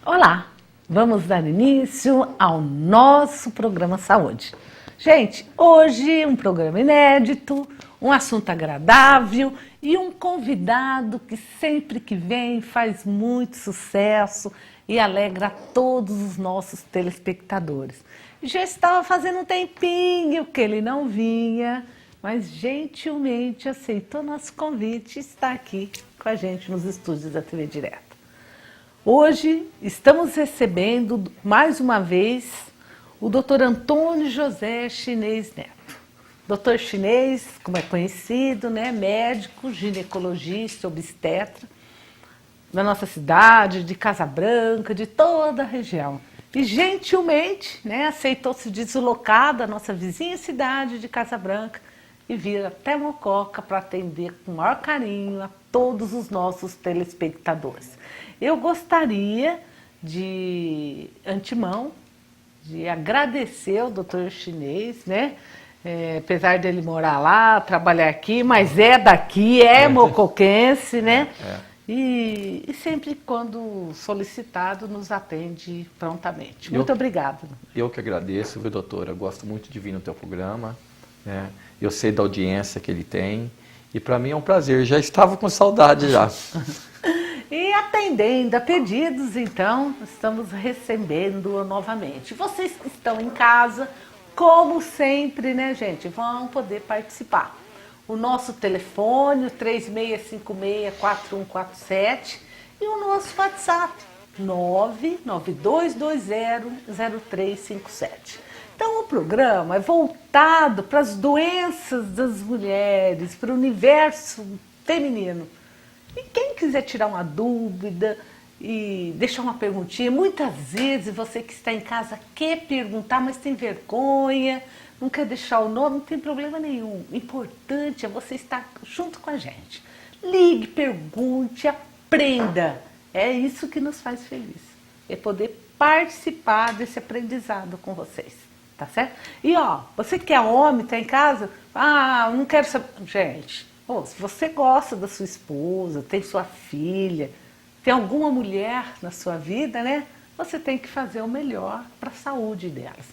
Olá, vamos dar início ao nosso programa Saúde. Gente, hoje um programa inédito, um assunto agradável e um convidado que sempre que vem faz muito sucesso e alegra a todos os nossos telespectadores. Já estava fazendo um tempinho que ele não vinha, mas gentilmente aceitou nosso convite e está aqui com a gente nos estúdios da TV Direto. Hoje estamos recebendo mais uma vez o Dr. Antônio José Chinês Neto. Dr. Chinês, como é conhecido, né, médico, ginecologista, obstetra, da nossa cidade, de Casa Branca, de toda a região. E gentilmente, né, aceitou se deslocar da nossa vizinha cidade de Casa Branca e vir até Mococa para atender com o maior carinho a todos os nossos telespectadores. Eu gostaria de antemão de agradecer ao Dr. Chinês, né? Apesar dele morar lá, trabalhar aqui, mas é daqui, é mocoquense, né? E sempre quando solicitado nos atende prontamente. Muito obrigada. Eu que agradeço, viu, doutora? Eu gosto muito de vir no teu programa, né? Eu sei da audiência que ele tem e para mim é um prazer. Já estava com saudade já. E atendendo a pedidos, então, estamos recebendo novamente. Vocês que estão em casa, como sempre, né, gente, vão poder participar. O nosso telefone, o 3656-4147 e o nosso WhatsApp, 992200357. Então, o programa é voltado para as doenças das mulheres, para o universo feminino. E quem quiser tirar uma dúvida e deixar uma perguntinha, muitas vezes você que está em casa quer perguntar, mas tem vergonha, não quer deixar o nome, não tem problema nenhum. O importante é você estar junto com a gente. Ligue, pergunte, aprenda. É isso que nos faz feliz. É poder participar desse aprendizado com vocês. Tá certo? E ó, você que é homem, está em casa, não quero saber. Gente. Se você gosta da sua esposa, tem sua filha, tem alguma mulher na sua vida, né? Você tem que fazer o melhor para a saúde delas.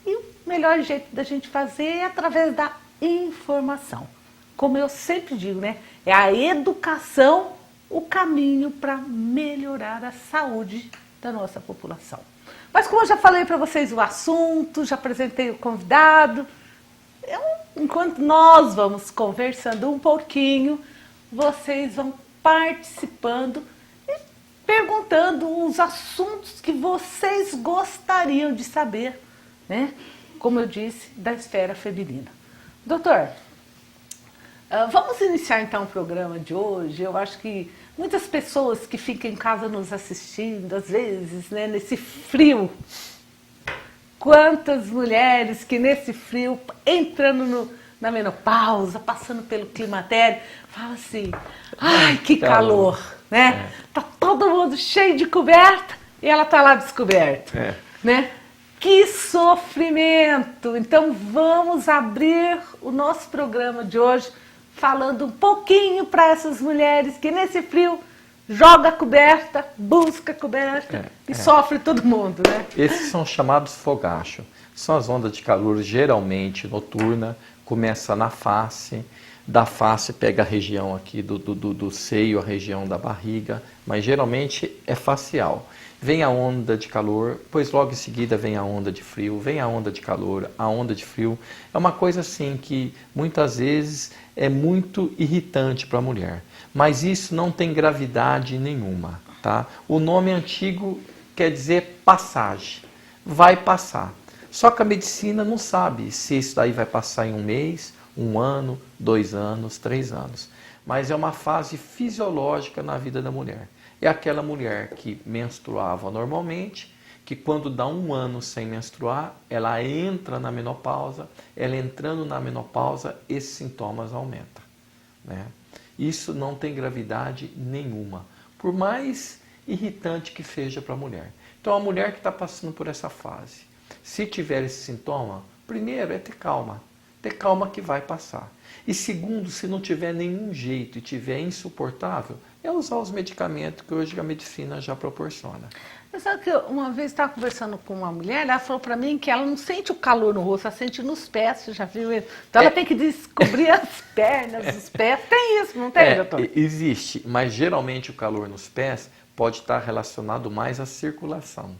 E o melhor jeito da gente fazer é através da informação. Como eu sempre digo, né? É a educação o caminho para melhorar a saúde da nossa população. Mas como eu já falei para vocês o assunto, já apresentei o convidado, enquanto nós vamos conversando um pouquinho, vocês vão participando e perguntando os assuntos que vocês gostariam de saber, né? Como eu disse, da esfera feminina. Doutor, vamos iniciar então o programa de hoje. Eu acho que muitas pessoas que ficam em casa nos assistindo, às vezes, né, nesse frio. Quantas mulheres que nesse frio, entrando na menopausa, passando pelo climatério, falam assim, ai, que calor, né? Tá todo mundo cheio de coberta e ela tá lá descoberta, né? Que sofrimento! Então vamos abrir o nosso programa de hoje falando um pouquinho para essas mulheres que nesse frio joga a coberta, busca a coberta e sofre todo mundo, né? Esses são chamados fogachos. São as ondas de calor geralmente noturna, começa na face, da face pega a região aqui do seio, a região da barriga, mas geralmente é facial. Vem a onda de calor, pois logo em seguida vem a onda de frio, vem a onda de calor, a onda de frio. É uma coisa assim que muitas vezes é muito irritante para a mulher. Mas isso não tem gravidade nenhuma, tá? O nome antigo quer dizer passagem, vai passar. Só que a medicina não sabe se isso daí vai passar em um mês, 1 ano, 2 anos, 3 anos. Mas é uma fase fisiológica na vida da mulher. É aquela mulher que menstruava normalmente, que quando dá 1 ano sem menstruar, ela entra na menopausa, ela entrando na menopausa, esses sintomas aumentam, né? Isso não tem gravidade nenhuma, por mais irritante que seja para a mulher. Então, a mulher que está passando por essa fase, se tiver esse sintoma, primeiro é ter calma que vai passar. E segundo, se não tiver nenhum jeito e tiver insuportável, é usar os medicamentos que hoje a medicina já proporciona. Mas sabe que uma vez estava conversando com uma mulher, ela falou para mim que ela não sente o calor no rosto, ela sente nos pés, você já viu isso? Então ela tem que descobrir as pernas, os pés. Tem isso, não tem, doutor? Existe, mas geralmente o calor nos pés pode estar relacionado mais à circulação.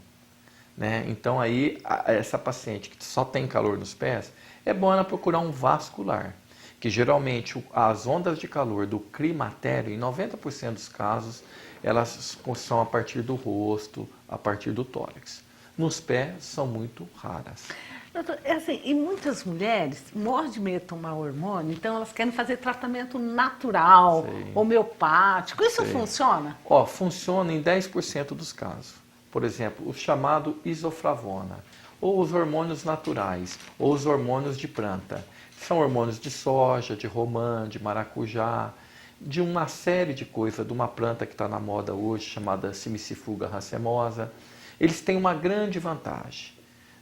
Né? Então aí, essa paciente que só tem calor nos pés, é bom ela procurar um vascular, que geralmente as ondas de calor do climatério, em 90% dos casos, elas são a partir do rosto, a partir do tórax. Nos pés são muito raras. Doutor, é assim, e muitas mulheres morrem de medo de tomar hormônio, então elas querem fazer tratamento natural, Sim. homeopático. Isso Sim. funciona? Funciona em 10% dos casos. Por exemplo, o chamado isoflavona, ou os hormônios naturais, ou os hormônios de planta. São hormônios de soja, de romã, de maracujá, de uma série de coisas, de uma planta que está na moda hoje, chamada Simicifuga racemosa. Eles têm uma grande vantagem.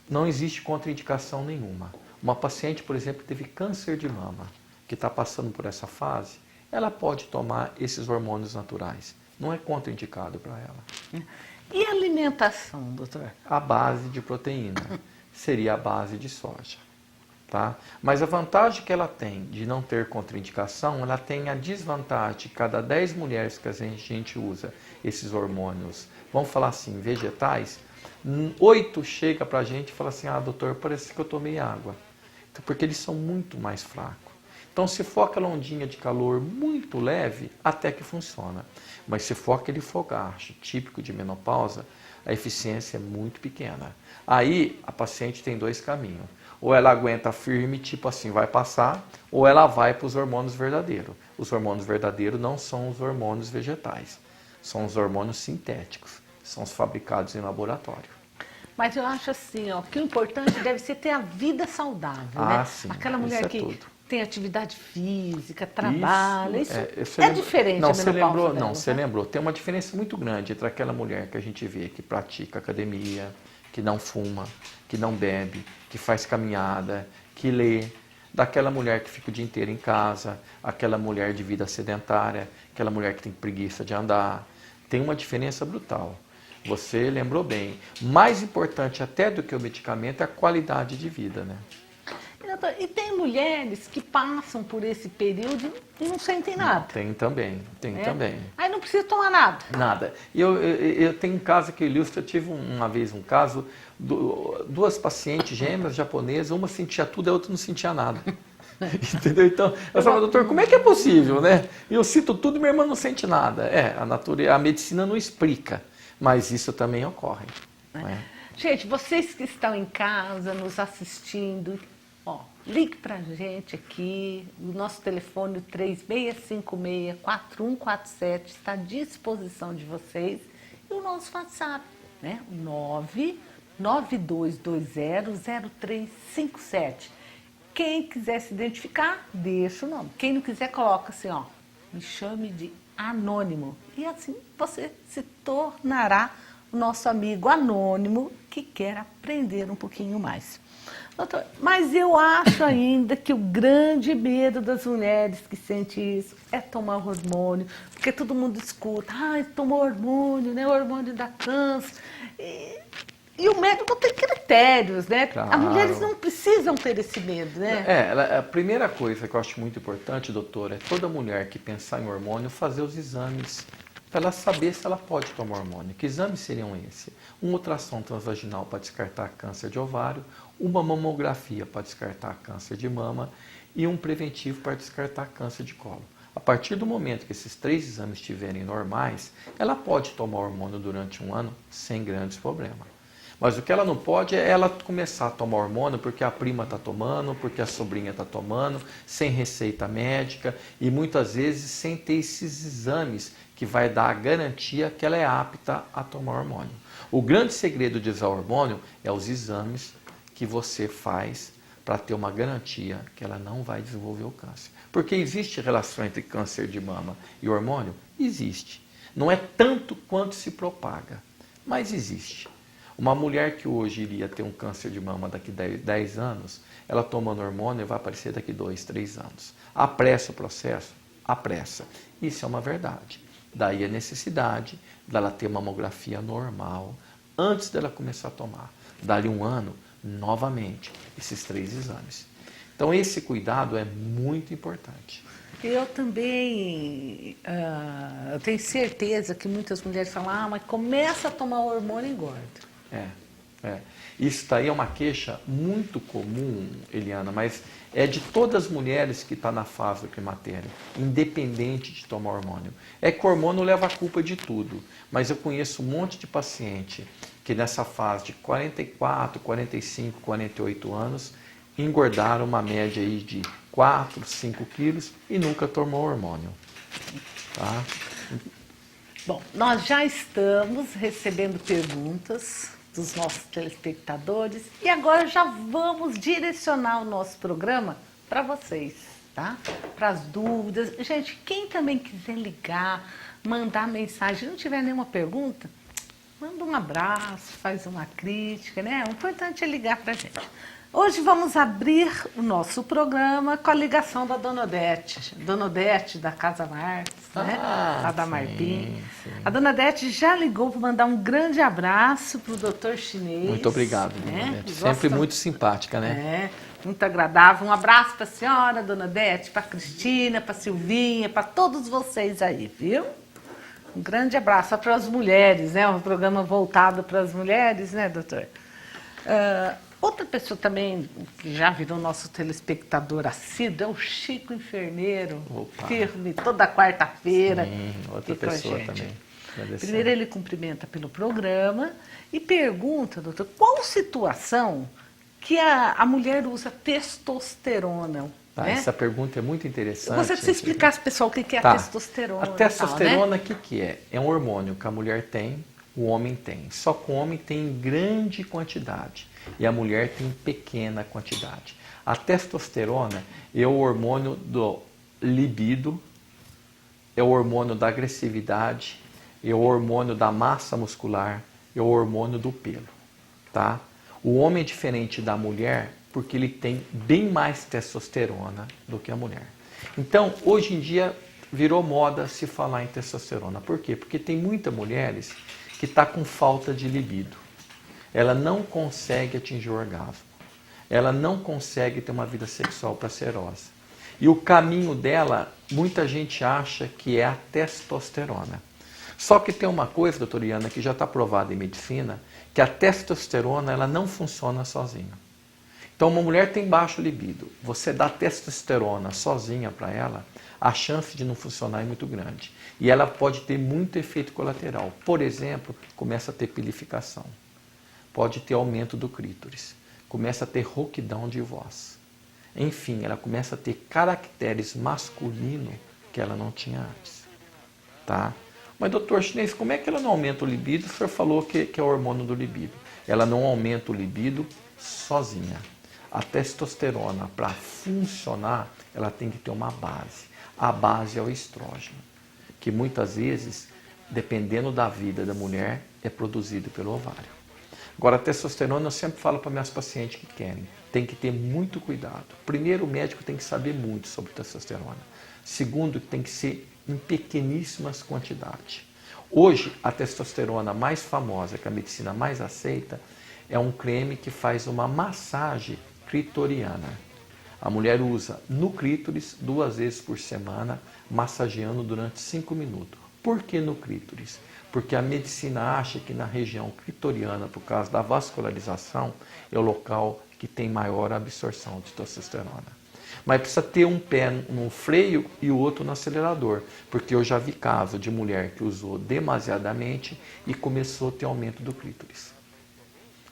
Não existe contraindicação nenhuma. Uma paciente, por exemplo, que teve câncer de mama, que está passando por essa fase, ela pode tomar esses hormônios naturais. Não é contraindicado para ela. E a alimentação, doutor? A base de proteína seria a base de soja. Tá? Mas a vantagem que ela tem de não ter contraindicação, ela tem a desvantagem de cada 10 mulheres que a gente usa esses hormônios, vamos falar assim, vegetais, 8 chega para a gente e fala assim, doutor, parece que eu tomei água. Então, porque eles são muito mais fracos. Então, se for aquela ondinha de calor muito leve, até que funciona. Mas se for aquele fogacho típico de menopausa, a eficiência é muito pequena. Aí, a paciente tem 2 caminhos. Ou ela aguenta firme, tipo assim, vai passar, ou ela vai para os hormônios verdadeiros. Os hormônios verdadeiros não são os hormônios vegetais, são os hormônios sintéticos, são os fabricados em laboratório. Mas eu acho assim, ó, que o importante deve ser ter a vida saudável, né? Sim, aquela mulher que tudo. Tem atividade física, trabalha, isso é diferente. Não, a você lembrou, dela, não, você lembrou. Tem uma diferença muito grande entre aquela mulher que a gente vê que pratica academia, que não fuma, que não bebe, que faz caminhada, que lê, daquela mulher que fica o dia inteiro em casa, aquela mulher de vida sedentária, aquela mulher que tem preguiça de andar. Tem uma diferença brutal. Você lembrou bem. Mais importante até do que o medicamento é a qualidade de vida, né? E tem mulheres que passam por esse período e não sentem nada. Tem também. Aí não precisa tomar nada. Nada. Eu tenho um caso que eu ilustro, eu tive uma vez um caso, 2 pacientes gêmeas japonesas, uma sentia tudo e a outra não sentia nada. Entendeu? Então, eu falava, doutor, como é que é possível, né? Eu sinto tudo e minha irmã não sente nada. A medicina não explica, mas isso também ocorre. Né? Gente, vocês que estão em casa, nos assistindo, ligue pra gente aqui, o nosso telefone 3656-4147 está à disposição de vocês, e o nosso WhatsApp, né? 992200357. Quem quiser se identificar, deixa o nome. Quem não quiser, coloca assim, me chame de anônimo. E assim você se tornará o nosso amigo anônimo que quer aprender um pouquinho mais. Doutor, mas eu acho ainda que o grande medo das mulheres que sentem isso é tomar hormônio, porque todo mundo escuta, tomou hormônio, né? O hormônio dá câncer. E o médico tem critérios, né? Claro. As mulheres não precisam ter esse medo, né? A primeira coisa que eu acho muito importante, doutora, é toda mulher que pensar em hormônio fazer os exames para ela saber se ela pode tomar hormônio. Que exames seriam esses? Um ultrassom transvaginal para descartar câncer de ovário, uma mamografia para descartar câncer de mama e um preventivo para descartar câncer de colo. A partir do momento que esses 3 exames estiverem normais, ela pode tomar hormônio durante um ano sem grandes problemas. Mas o que ela não pode é ela começar a tomar hormônio porque a prima está tomando, porque a sobrinha está tomando, sem receita médica e muitas vezes sem ter esses exames que vai dar a garantia que ela é apta a tomar hormônio. O grande segredo de usar hormônio é os exames que você faz para ter uma garantia que ela não vai desenvolver o câncer. Porque existe relação entre câncer de mama e hormônio? Existe. Não é tanto quanto se propaga, mas existe. Uma mulher que hoje iria ter um câncer de mama daqui a 10 anos, ela tomando hormônio vai aparecer daqui a 2, 3 anos. Apressa o processo? Apressa. Isso é uma verdade. Daí a necessidade dela ter mamografia normal antes dela começar a tomar. Dali um ano, novamente, esses 3 exames. Então esse cuidado é muito importante. Eu também, eu tenho certeza que muitas mulheres falam, mas começa a tomar o hormônio e engorda. É. Isso daí é uma queixa muito comum, Eliana, mas é de todas as mulheres que estão na fase do climatério, independente de tomar hormônio. É que o hormônio leva a culpa de tudo, mas eu conheço um monte de paciente que nessa fase de 44, 45, 48 anos, engordaram uma média aí de 4, 5 quilos e nunca tomou hormônio. Tá? Bom, nós já estamos recebendo perguntas dos nossos telespectadores e agora já vamos direcionar o nosso programa para vocês, tá? Para as dúvidas. Gente, quem também quiser ligar, mandar mensagem, não tiver nenhuma pergunta, manda um abraço, faz uma crítica, né? O importante é ligar para a gente. Hoje vamos abrir o nosso programa com a ligação da Dona Odete da Casa Marques, né? Lá da Marpim. A Dona Odete já ligou para mandar um grande abraço para o doutor Chinês. Muito obrigado, Dona Odete. Sempre muito simpática, né? Muito agradável. Um abraço para a senhora, Dona Odete, para a Cristina, para a Silvinha, para todos vocês aí, viu? Um grande abraço para as mulheres, né? Um programa voltado para as mulheres, né, doutor? Outra pessoa também que já virou nosso telespectador assíduo é o Chico Enfermeiro, firme, toda quarta-feira. Sim, outra pessoa também. Primeiro ele cumprimenta pelo programa e pergunta, doutor, qual situação que a mulher usa testosterona? Né? Essa pergunta é muito interessante. Você precisa explicar para o pessoal o que é a testosterona. A testosterona, o que é? É um hormônio que a mulher tem, o homem tem. Só que o homem tem em grande quantidade e a mulher tem em pequena quantidade. A testosterona é o hormônio do libido, é o hormônio da agressividade, é o hormônio da massa muscular, é o hormônio do pelo. Tá? O homem é diferente da mulher porque ele tem bem mais testosterona do que a mulher. Então, hoje em dia, virou moda se falar em testosterona. Por quê? Porque tem muitas mulheres que estão com falta de libido. Ela não consegue atingir o orgasmo. Ela não consegue ter uma vida sexual prazerosa. E o caminho dela, muita gente acha que é a testosterona. Só que tem uma coisa, doutora Iana, que já está provada em medicina, que a testosterona ela não funciona sozinha. Então, uma mulher tem baixo libido, você dá testosterona sozinha para ela, a chance de não funcionar é muito grande. E ela pode ter muito efeito colateral. Por exemplo, começa a ter pilificação. Pode ter aumento do clítoris. Começa a ter rouquidão de voz. Enfim, ela começa a ter caracteres masculinos que ela não tinha antes. Tá? Mas, doutor Chinês, como é que ela não aumenta o libido? O senhor falou que é o hormônio do libido. Ela não aumenta o libido sozinha. A testosterona, para funcionar, ela tem que ter uma base. A base é o estrógeno, que muitas vezes, dependendo da vida da mulher, é produzido pelo ovário. Agora, a testosterona, eu sempre falo para minhas pacientes que querem, tem que ter muito cuidado. Primeiro, o médico tem que saber muito sobre testosterona. Segundo, tem que ser em pequeníssimas quantidades. Hoje, a testosterona mais famosa, que a medicina mais aceita, é um creme que faz uma massagem clitoriana. A mulher usa no clítoris 2 vezes por semana, massageando durante 5 minutos. Por que no clítoris? Porque a medicina acha que na região clitoriana, por causa da vascularização, é o local que tem maior absorção de testosterona. Mas precisa ter um pé no freio e o outro no acelerador, porque eu já vi caso de mulher que usou demasiadamente e começou a ter aumento do clítoris.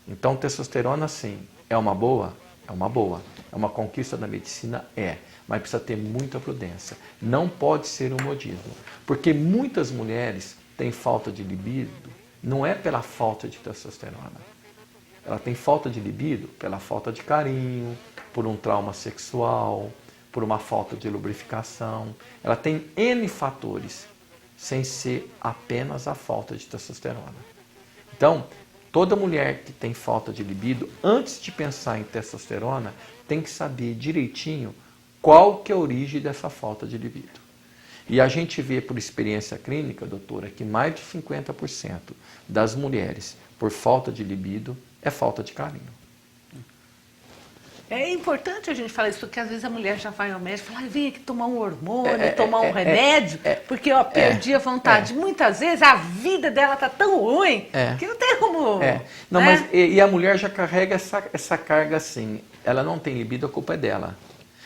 Então, testosterona, sim, é uma boa? É uma boa. É uma conquista da medicina? É. Mas precisa ter muita prudência. Não pode ser um modismo. Porque muitas mulheres têm falta de libido, não é pela falta de testosterona. Ela tem falta de libido pela falta de carinho, por um trauma sexual, por uma falta de lubrificação. Ela tem N fatores, sem ser apenas a falta de testosterona. Então, toda mulher que tem falta de libido, antes de pensar em testosterona, tem que saber direitinho qual que é a origem dessa falta de libido. E a gente vê por experiência clínica, doutora, que mais de 50% das mulheres, por falta de libido, é falta de carinho. É importante a gente falar isso, porque às vezes a mulher já vai ao médico e fala, vem aqui tomar um hormônio, tomar um remédio, porque eu perdi a vontade. Muitas vezes a vida dela tá tão ruim que não tem como... Não, né? mas e a mulher já carrega essa carga assim, ela não tem libido, a culpa é dela.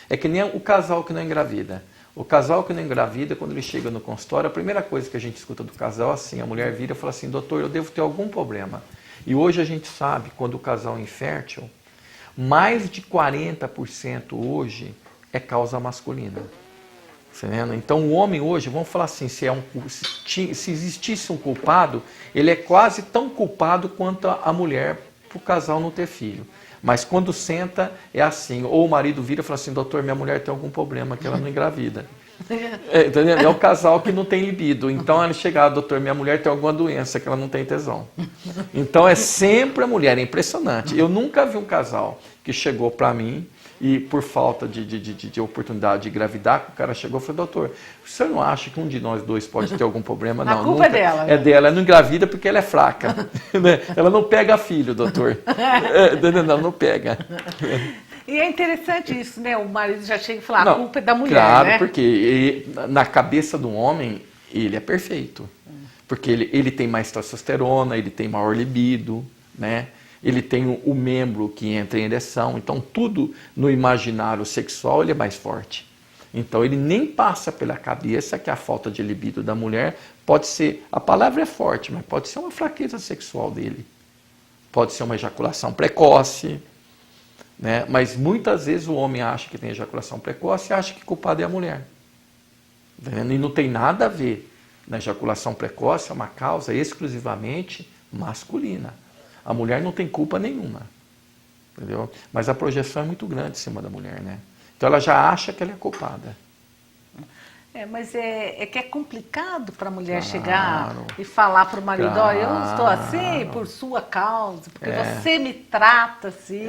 É que nem o casal que não engravida. O casal que não engravida, quando ele chega no consultório, a primeira coisa que a gente escuta do casal é assim, a mulher vira e fala assim, doutor, eu devo ter algum problema. E hoje a gente sabe, quando o casal é infértil, mais de 40% hoje é causa masculina. Você vendo? Então o homem hoje, vamos falar assim, se existisse um culpado, ele é quase tão culpado quanto a mulher para o casal não ter filho. Mas quando senta, é assim, ou o marido vira e fala assim, doutor, minha mulher tem algum problema, que ela não engravida. Entendeu? É o casal que não tem libido. Então ele chega, doutor, minha mulher tem alguma doença, que ela não tem tesão. Então é sempre a mulher, é impressionante. Eu nunca vi um casal que chegou para mim e por falta de oportunidade de engravidar, o cara chegou e falou, doutor, o senhor não acha que um de nós dois pode ter algum problema? Não, a culpa nunca. É dela. É dela, ela não engravida porque ela é fraca. Ela não pega filho, doutor. Não pega. E é interessante isso, né? O marido já chega e fala, a culpa é da mulher, claro, né? Porque na cabeça do homem, ele é perfeito. Porque ele tem mais testosterona, ele tem maior libido, né? Ele tem o membro que entra em ereção. Então, tudo no imaginário sexual, ele é mais forte. Então, ele nem passa pela cabeça que a falta de libido da mulher pode ser, a palavra é forte, mas pode ser uma fraqueza sexual dele. Pode ser uma ejaculação precoce, né? Mas muitas vezes o homem acha que tem ejaculação precoce e acha que o culpado é a mulher. E não tem nada a ver. Na ejaculação precoce é uma causa exclusivamente masculina. A mulher não tem culpa nenhuma. Entendeu? Mas a projeção é muito grande em cima da mulher, né? Então ela já acha que ela é culpada. Mas é que é complicado para a mulher chegar e falar para o marido, eu estou assim por sua causa, porque você me trata assim,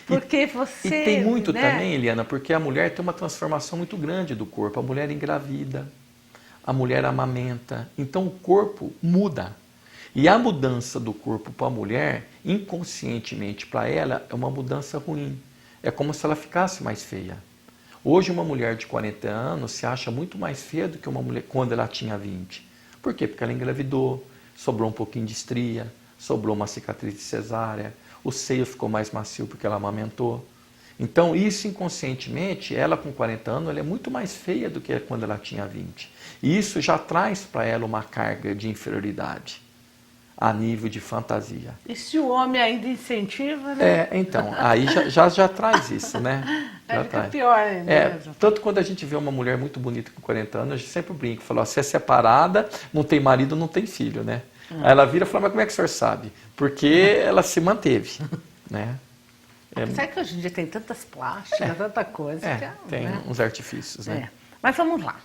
porque você... E tem muito também, Eliana, porque a mulher tem uma transformação muito grande do corpo. A mulher engravida, a mulher amamenta, então o corpo muda. E a mudança do corpo para a mulher, inconscientemente para ela, é uma mudança ruim. É como se ela ficasse mais feia. Hoje uma mulher de 40 anos se acha muito mais feia do que uma mulher quando ela tinha 20. Por quê? Porque ela engravidou, sobrou um pouquinho de estria, sobrou uma cicatriz de cesárea, o seio ficou mais macio porque ela amamentou. Então isso inconscientemente, ela com 40 anos, ela é muito mais feia do que quando ela tinha 20. E isso já traz para ela uma carga de inferioridade a nível de fantasia. E se o homem ainda incentiva, né? Então, aí já traz isso, né? Já fica pior ainda. Tanto quando a gente vê uma mulher muito bonita com 40 anos, a gente sempre brinca, fala, se é separada, não tem marido, não tem filho, né? Aí ela vira e fala, mas como é que o senhor sabe? Porque ela se manteve, né? Sabe que hoje em dia tem tantas plásticas, tanta coisa. Tem uns artifícios, né? Mas vamos lá.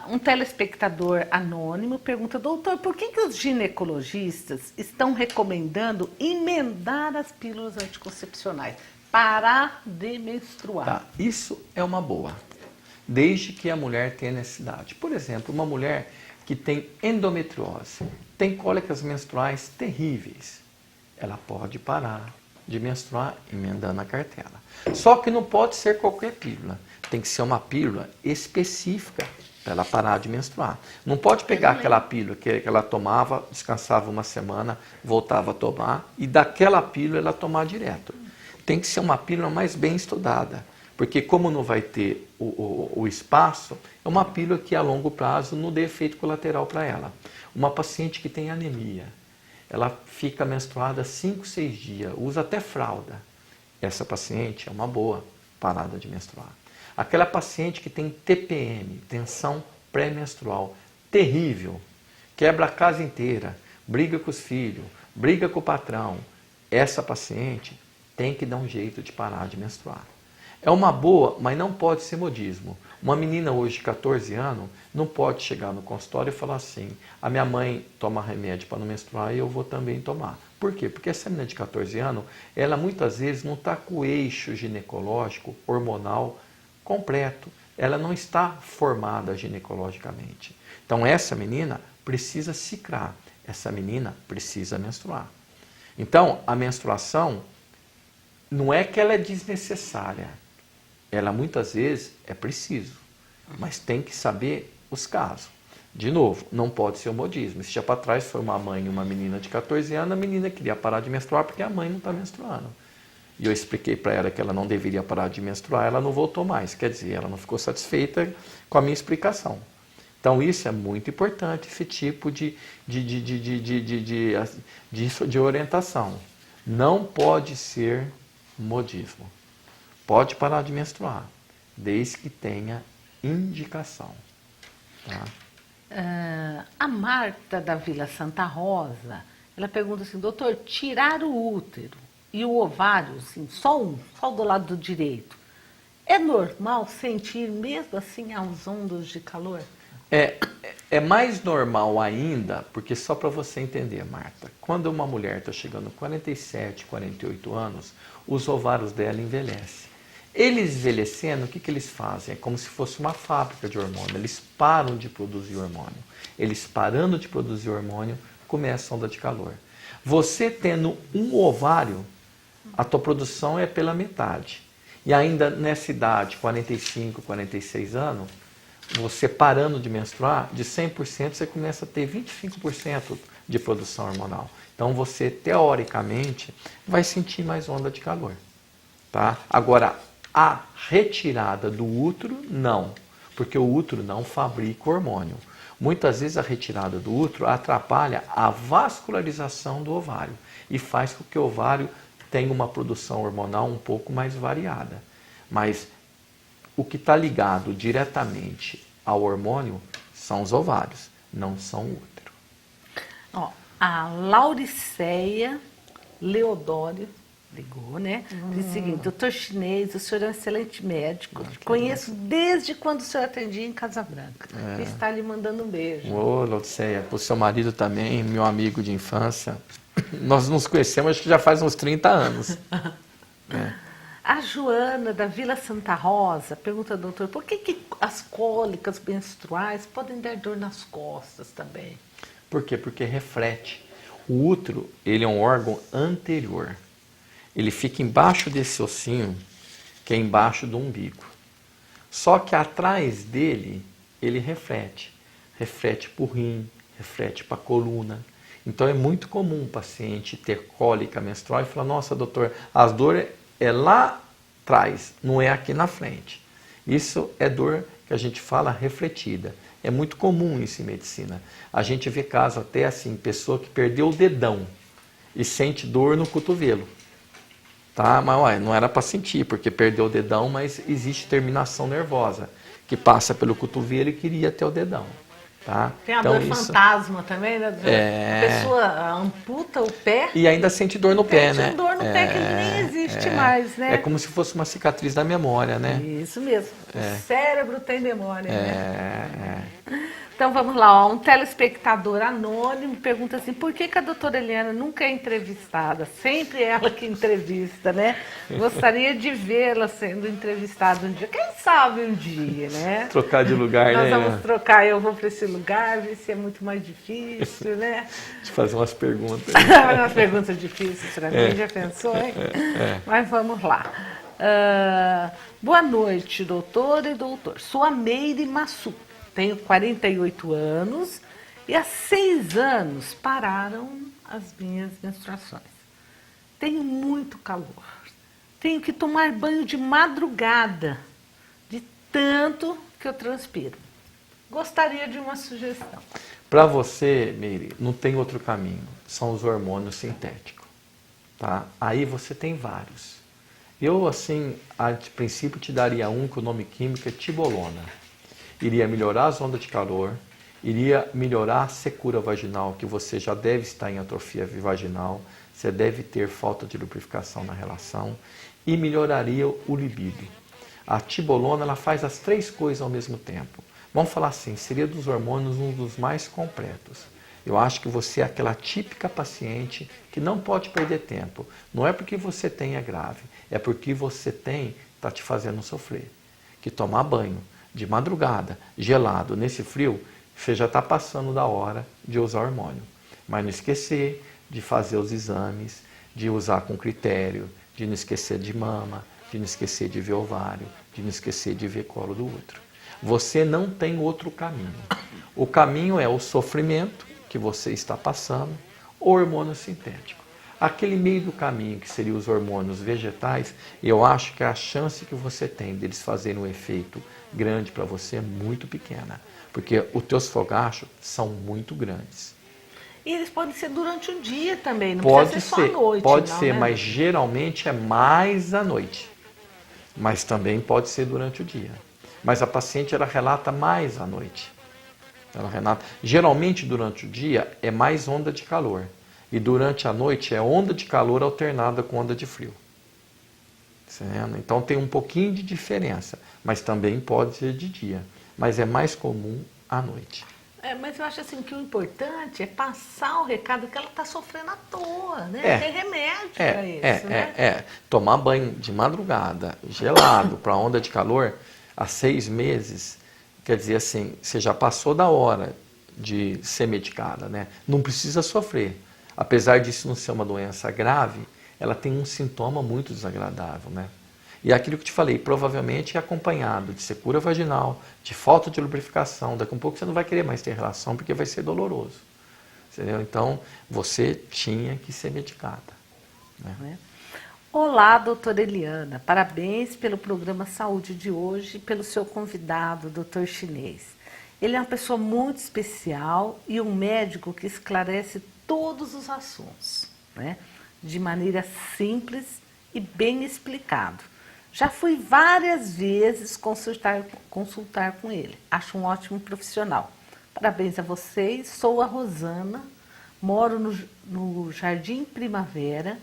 Um telespectador anônimo pergunta, doutor, por que os ginecologistas estão recomendando emendar as pílulas anticoncepcionais? Parar de menstruar. Tá, isso é uma boa, desde que a mulher tenha necessidade. Por exemplo, uma mulher que tem endometriose, tem cólicas menstruais terríveis, ela pode parar de menstruar emendando a cartela. Só que não pode ser qualquer pílula, tem que ser uma pílula específica para ela parar de menstruar. Não pode pegar aquela pílula que ela tomava, descansava uma semana, voltava a tomar, e daquela pílula ela tomar direto. Tem que ser uma pílula mais bem estudada, porque como não vai ter o espaço, é uma pílula que a longo prazo não dê efeito colateral para ela. Uma paciente que tem anemia, ela fica menstruada 5, 6 dias, usa até fralda. Essa paciente é uma boa parada de menstruar. Aquela paciente que tem TPM, tensão pré-menstrual, terrível, quebra a casa inteira, briga com os filhos, briga com o patrão, essa paciente tem que dar um jeito de parar de menstruar. É uma boa, mas não pode ser modismo. Uma menina hoje de 14 anos não pode chegar no consultório e falar assim, a minha mãe toma remédio para não menstruar e eu vou também tomar. Por quê? Porque essa menina de 14 anos, ela muitas vezes não está com o eixo ginecológico, hormonal, completo. ela não está formada ginecologicamente. Então essa menina precisa ciclar, essa menina precisa menstruar. Então a menstruação não é que ela é desnecessária, ela muitas vezes é preciso, mas tem que saber os casos. De novo, não pode ser o modismo. Esse dia para trás foi uma mãe e uma menina de 14 anos, a menina queria parar de menstruar porque a mãe não está menstruando. E eu expliquei para ela que ela não deveria parar de menstruar, ela não voltou mais. Quer dizer, ela não ficou satisfeita com a minha explicação. Então isso é muito importante, esse tipo de orientação. Não pode ser modismo. Pode parar de menstruar, desde que tenha indicação. Tá? A Marta da Vila Santa Rosa, ela pergunta assim, doutor, tirar o útero e o ovário, assim, só do lado direito, é normal sentir mesmo assim as ondas de calor? É mais normal ainda, porque só para você entender, Marta, quando uma mulher está chegando a 47, 48 anos, os ovários dela envelhecem. Eles envelhecendo, o que eles fazem? É como se fosse uma fábrica de hormônio, eles param de produzir hormônio. Eles parando de produzir hormônio, começa a onda de calor. Você tendo um ovário, a tua produção é pela metade. E ainda nessa idade, 45, 46 anos, você parando de menstruar, de 100% você começa a ter 25% de produção hormonal. Então você, teoricamente, vai sentir mais onda de calor. Tá? Agora, a retirada do útero, não. Porque o útero não fabrica hormônio. Muitas vezes a retirada do útero atrapalha a vascularização do ovário e faz com que o ovário tenha uma produção hormonal um pouco mais variada. Mas o que está ligado diretamente ao hormônio são os ovários, não são o útero. Ó, a Lauriceia Leodório ligou, né? Diz o seguinte, doutor Chinês, o senhor é um excelente médico. Conheço desde quando o senhor atendia em Casa Branca. Está lhe mandando um beijo. Ô, Lauriceia, para o seu marido também, meu amigo de infância. Nós nos conhecemos, acho que já faz uns 30 anos. A Joana, da Vila Santa Rosa, pergunta, doutor, por que as cólicas menstruais podem dar dor nas costas também? Por quê? Porque reflete. O útero, ele é um órgão anterior. Ele fica embaixo desse ossinho, que é embaixo do umbigo. Só que atrás dele, ele reflete. Reflete para o rim, reflete para a coluna. Então é muito comum o paciente ter cólica menstrual e falar, nossa, doutor, as dores é lá atrás, não é aqui na frente. Isso é dor que a gente fala refletida. É muito comum isso em medicina. A gente vê caso até assim, pessoa que perdeu o dedão e sente dor no cotovelo. Tá? Mas não era para sentir, porque perdeu o dedão, mas existe terminação nervosa, que passa pelo cotovelo e queria ter o dedão. Tá? Tem a dor fantasma também, né? A pessoa amputa o pé e ainda sente dor no pé, né? Sente dor no pé que nem existe mais, né? É como se fosse uma cicatriz da memória, né? Isso mesmo. O cérebro tem memória, né? É. Então vamos lá, ó. Um telespectador anônimo pergunta assim, por que a doutora Eliana nunca é entrevistada? Sempre ela que entrevista, né? Gostaria de vê-la sendo entrevistada um dia. Quem sabe um dia, né? Trocar de lugar, Nós né? Nós vamos trocar, eu vou para esse lugar, ver se é muito mais difícil, né? De fazer umas perguntas. Umas perguntas difíceis para mim, já pensou, hein? Mas vamos lá. Boa noite, doutora e doutor. Sou a Meire Massu. Tenho 48 anos e há 6 anos pararam as minhas menstruações. Tenho muito calor. Tenho que tomar banho de madrugada, de tanto que eu transpiro. Gostaria de uma sugestão. Para você, Meire, não tem outro caminho. São os hormônios sintéticos. Tá? Aí você tem vários. Eu, assim, a princípio te daria um que o nome químico é tibolona. Iria melhorar as ondas de calor, iria melhorar a secura vaginal, que você já deve estar em atrofia vaginal, você deve ter falta de lubrificação na relação, e melhoraria o libido. A tibolona, ela faz as 3 coisas ao mesmo tempo. Vamos falar assim, seria dos hormônios um dos mais completos. Eu acho que você é aquela típica paciente que não pode perder tempo. Não é porque você tem é grave, é porque você tem, está te fazendo sofrer. Que tomar banho de madrugada, gelado, nesse frio, você já está passando da hora de usar hormônio. Mas não esquecer de fazer os exames, de usar com critério, de não esquecer de mama, de não esquecer de ver ovário, de não esquecer de ver colo do útero. Você não tem outro caminho. O caminho é o sofrimento que você está passando, o hormônio sintético. Aquele meio do caminho, que seria os hormônios vegetais, eu acho que a chance que você tem deles fazerem um efeito grande para você é muito pequena, porque os teus fogachos são muito grandes. E eles podem ser durante o dia também, não Pode precisa ser ser, só à noite. pode não, ser, né? mas geralmente é mais à noite. Mas também pode ser durante o dia. Mas a paciente ela relata mais à noite. Ela relata. Geralmente durante o dia é mais onda de calor. E durante a noite é onda de calor alternada com onda de frio. Certo? Então tem um pouquinho de diferença. Mas também pode ser de dia. Mas é mais comum à noite. Mas eu acho assim que o importante é passar o recado que ela está sofrendo à toa, né? Tem remédio para isso, né? Tomar banho de madrugada, gelado, para onda de calor, há 6 meses, quer dizer assim, você já passou da hora de ser medicada, né? Não precisa sofrer. Apesar disso não ser uma doença grave, ela tem um sintoma muito desagradável, né? E aquilo que eu te falei, provavelmente é acompanhado de secura vaginal, de falta de lubrificação. Daqui a um pouco você não vai querer mais ter relação porque vai ser doloroso. Entendeu? Então, você tinha que ser medicada. Né? Olá, doutora Eliana. Parabéns pelo programa Saúde de hoje e pelo seu convidado, doutor Chinês. Ele é uma pessoa muito especial e um médico que esclarece todos os assuntos, né? De maneira simples e bem explicado. Já fui várias vezes consultar com ele. Acho um ótimo profissional. Parabéns a vocês. Sou a Rosana, moro no Jardim Primavera.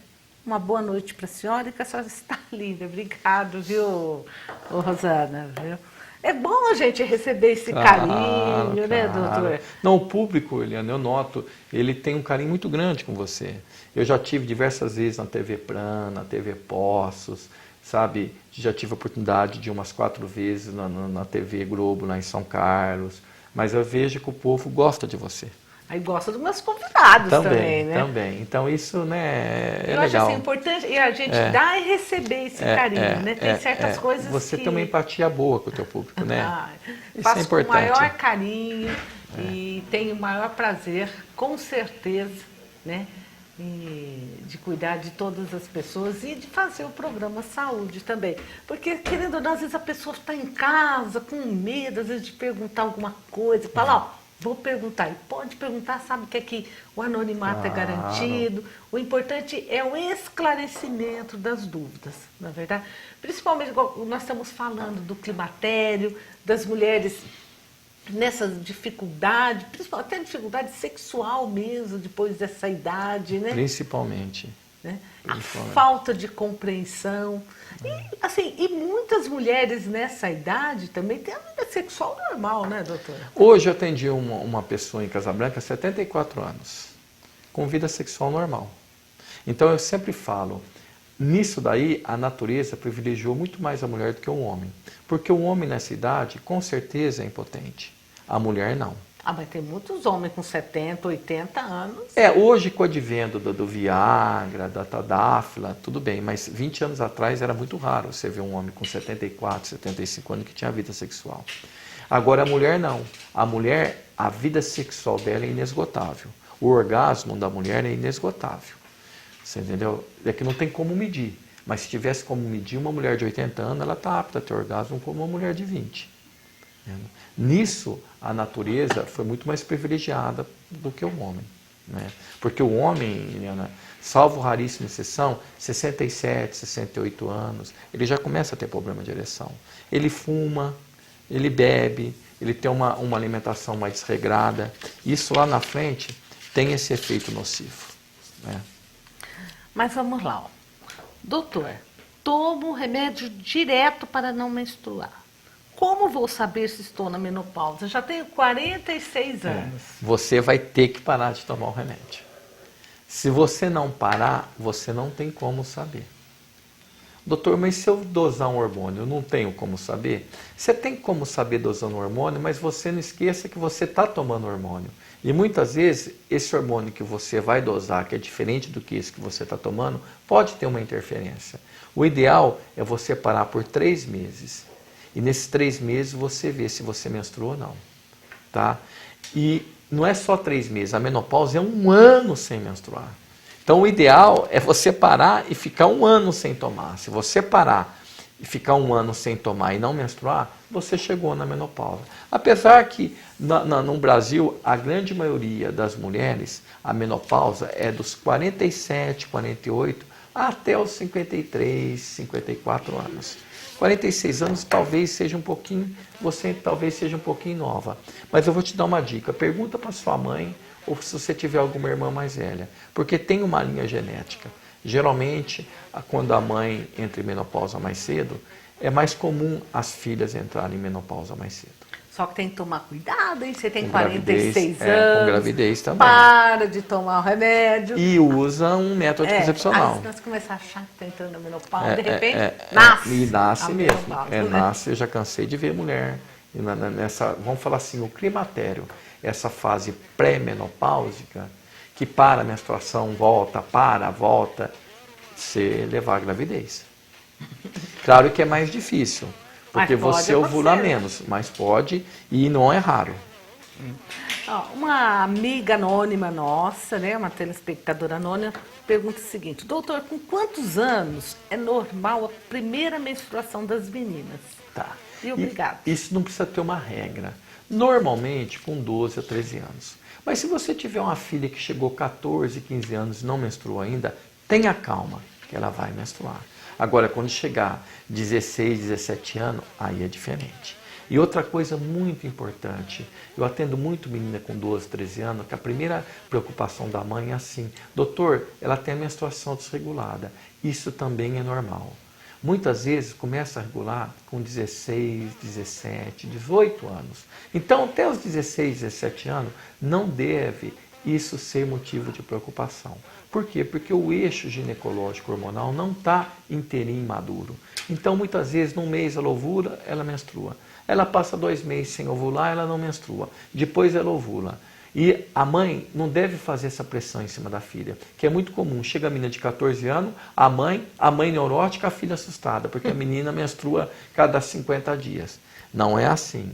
Uma boa noite para a senhora e que a senhora está linda. Obrigado, viu, ô Rosana? Viu? É bom a gente receber esse carinho, né, doutor? Não, o público, Eliana, eu noto, ele tem um carinho muito grande com você. Eu já tive diversas vezes na TV Plan, na TV Poços, sabe? Já tive a oportunidade de umas 4 vezes na TV Globo, lá em São Carlos. Mas eu vejo que o povo gosta de você. Aí gosta dos meus convidados também, né? Também. Então isso, né, é eu legal. acho assim, importante e a gente dar e receber esse carinho, né? Tem certas coisas você que... tem uma empatia boa com o teu público, né? Isso faço é importante. Com o maior carinho e tenho o maior prazer, com certeza, né? De cuidar de todas as pessoas e de fazer o programa Saúde também. Porque, querendo ou não, às vezes a pessoa está em casa com medo, às vezes, de perguntar alguma coisa. Fala, ó, vou perguntar. E pode perguntar, sabe que aqui o anonimato é garantido. O importante é o esclarecimento das dúvidas, na verdade. Principalmente, nós estamos falando do climatério, das mulheres nessa dificuldade, principalmente até dificuldade sexual mesmo, depois dessa idade, né? Principalmente. Né? A falta de compreensão. E, assim, e muitas mulheres nessa idade também têm a vida sexual normal, né, doutora? Hoje eu atendi uma pessoa em Casabranca, 74 anos, com vida sexual normal. Então eu sempre falo, nisso daí a natureza privilegiou muito mais a mulher do que o homem. Porque o homem nessa idade, com certeza, é impotente. A mulher não. Mas tem muitos homens com 70, 80 anos. Hoje com o advento do Viagra, da Tadafila, tudo bem, mas 20 anos atrás era muito raro você ver um homem com 74, 75 anos que tinha vida sexual. Agora a mulher não. A mulher, a vida sexual dela é inesgotável. O orgasmo da mulher é inesgotável. Você entendeu? É que não tem como medir. Mas se tivesse como medir, uma mulher de 80 anos, ela está apta a ter orgasmo como uma mulher de 20. Nisso, a natureza foi muito mais privilegiada do que o homem. Né? Porque o homem, Eliana, salvo raríssima exceção, 67, 68 anos, ele já começa a ter problema de ereção. Ele fuma, ele bebe, ele tem uma alimentação mais desregrada. Isso lá na frente tem esse efeito nocivo. Né? Mas vamos lá. Ó. Doutor, tomo remédio direto para não menstruar. Como vou saber se estou na menopausa? Já tenho 46 anos. Você vai ter que parar de tomar o remédio. Se você não parar, você não tem como saber. Doutor, mas se eu dosar um hormônio, eu não tenho como saber? Você tem como saber dosando um hormônio, mas você não esqueça que você está tomando hormônio. E muitas vezes, esse hormônio que você vai dosar, que é diferente do que esse que você está tomando, pode ter uma interferência. O ideal é você parar por 3 meses. E nesses 3 meses você vê se você menstrua ou não. Tá? E não é só 3 meses, a menopausa é 1 ano sem menstruar. Então o ideal é você parar e ficar 1 ano sem tomar. Se você parar e ficar 1 ano sem tomar e não menstruar, você chegou na menopausa. Apesar que no Brasil, a grande maioria das mulheres, a menopausa é dos 47, 48 até os 53, 54 anos. 46 anos talvez seja um pouquinho, você talvez seja um pouquinho nova. Mas eu vou te dar uma dica, pergunta para sua mãe ou se você tiver alguma irmã mais velha, porque tem uma linha genética. Geralmente, quando a mãe entra em menopausa mais cedo, é mais comum as filhas entrarem em menopausa mais cedo. Só que tem que tomar cuidado, hein? Você tem Com 46 gravidez, anos. com gravidez também. Para de tomar o remédio. E usa um método anticoncepcional. Aí nós começamos a achar que está entrando na menopausa, de repente, nasce. E nasce a mesmo. menopausa, né? Nasce, eu já cansei de ver mulher. Nessa, vamos falar assim, o climatério, essa fase pré-menopáusica, que para a menstruação, volta, você levar a gravidez. Claro que é mais difícil, porque você ovula menos, mas pode e não é raro. Uma amiga anônima nossa, né, uma telespectadora anônima, pergunta o seguinte: doutor, com quantos anos é normal a primeira menstruação das meninas? Tá. E obrigado. Isso não precisa ter uma regra. Normalmente com 12 a 13 anos. Mas se você tiver uma filha que chegou 14, 15 anos e não menstruou ainda, tenha calma, que ela vai menstruar. Agora, quando chegar 16, 17 anos, aí é diferente. E outra coisa muito importante, eu atendo muito menina com 12, 13 anos, que a primeira preocupação da mãe é assim: doutor, ela tem a menstruação desregulada. Isso também é normal. Muitas vezes começa a regular com 16, 17, 18 anos. Então, até os 16, 17 anos, não deve isso ser motivo de preocupação. Por quê? Porque o eixo ginecológico hormonal não está inteirinho maduro. Então, muitas vezes, num mês ela ovula, ela menstrua. Ela passa 2 meses sem ovular, ela não menstrua. Depois ela ovula. E a mãe não deve fazer essa pressão em cima da filha, que é muito comum. Chega a menina de 14 anos, a mãe neurótica, a filha assustada, porque a menina menstrua cada 50 dias. Não é assim.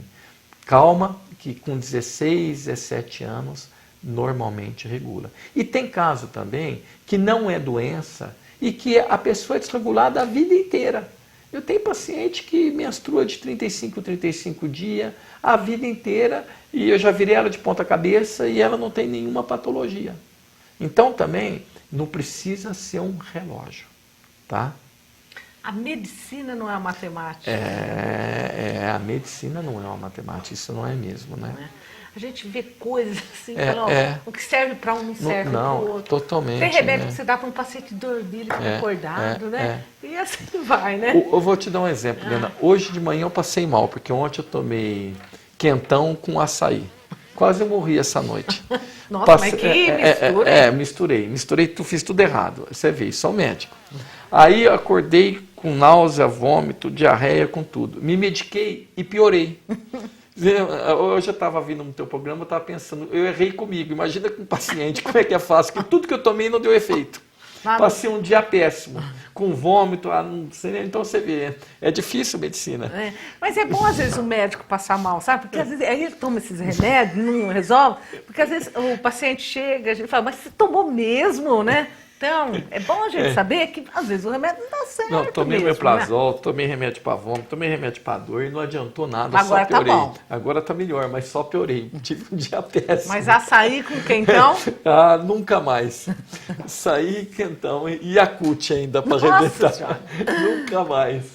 Calma, que com 16, 17 anos, normalmente regula. E tem caso também que não é doença e que a pessoa é desregulada a vida inteira. Eu tenho paciente que menstrua de 35 dias, a vida inteira, e eu já virei ela de ponta cabeça e ela não tem nenhuma patologia. Então também não precisa ser um relógio, tá? A medicina não é uma matemática. A medicina não é uma matemática, isso não é mesmo, né? Não é? A gente vê coisas assim, o que serve para um não serve para o outro. Totalmente. Tem remédio né? que você dá para um paciente dormir, ele fica acordado, né? E assim vai, né? Eu vou te dar um exemplo, Helena. Hoje de manhã eu passei mal, porque ontem eu tomei quentão com açaí. Quase eu morri essa noite. Nossa, mas que mistura. Misturei, fiz tudo errado. Você vê, sou médico. Aí eu acordei com náusea, vômito, diarreia, com tudo. Me mediquei e piorei. Hoje eu estava vindo no teu programa, eu estava pensando, eu errei comigo. Imagina com um paciente, como é que é fácil, que tudo que eu tomei não deu efeito. Passei um dia péssimo, com vômito, então você vê, é difícil a medicina. Mas é bom às vezes o médico passar mal, sabe? Porque às vezes aí ele toma esses remédios, não resolve, porque às vezes o paciente chega, a gente fala, mas você tomou mesmo, né? Então, é bom a gente saber que às vezes o remédio não dá certo. Não, tomei mesmo, omeprazol, tomei remédio para vômito, tomei remédio para dor e não adiantou nada, agora só piorei. Tá bom. Agora tá melhor, mas só piorei. Tive um dia péssimo. Mas açaí com quentão? Nunca mais. Açaí, quentão e Yakult ainda para arrebentar. Nunca mais.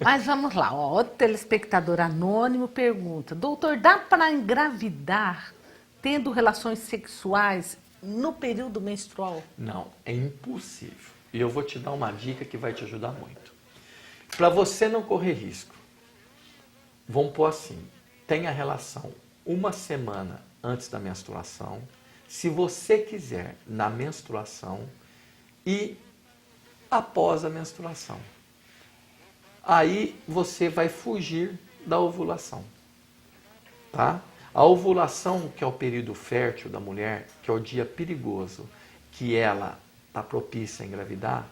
Mas vamos lá, outro telespectador anônimo pergunta: doutor, dá para engravidar tendo relações sexuais no período menstrual? Não, é impossível. E eu vou te dar uma dica que vai te ajudar muito. Para você não correr risco, vamos pôr assim, tenha relação 1 semana antes da menstruação, se você quiser, na menstruação e após a menstruação. aí você vai fugir da ovulação, tá? A ovulação, que é o período fértil da mulher, que é o dia perigoso, que ela está propícia a engravidar,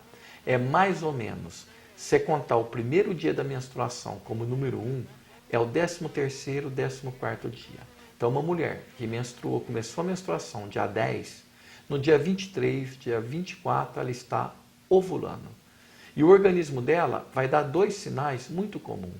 é mais ou menos, se contar o primeiro dia da menstruação como número 1, é o 13º, 14º dia. Então, uma mulher que menstruou, começou a menstruação dia 10, no dia 23, dia 24, ela está ovulando. E o organismo dela vai dar 2 sinais muito comuns.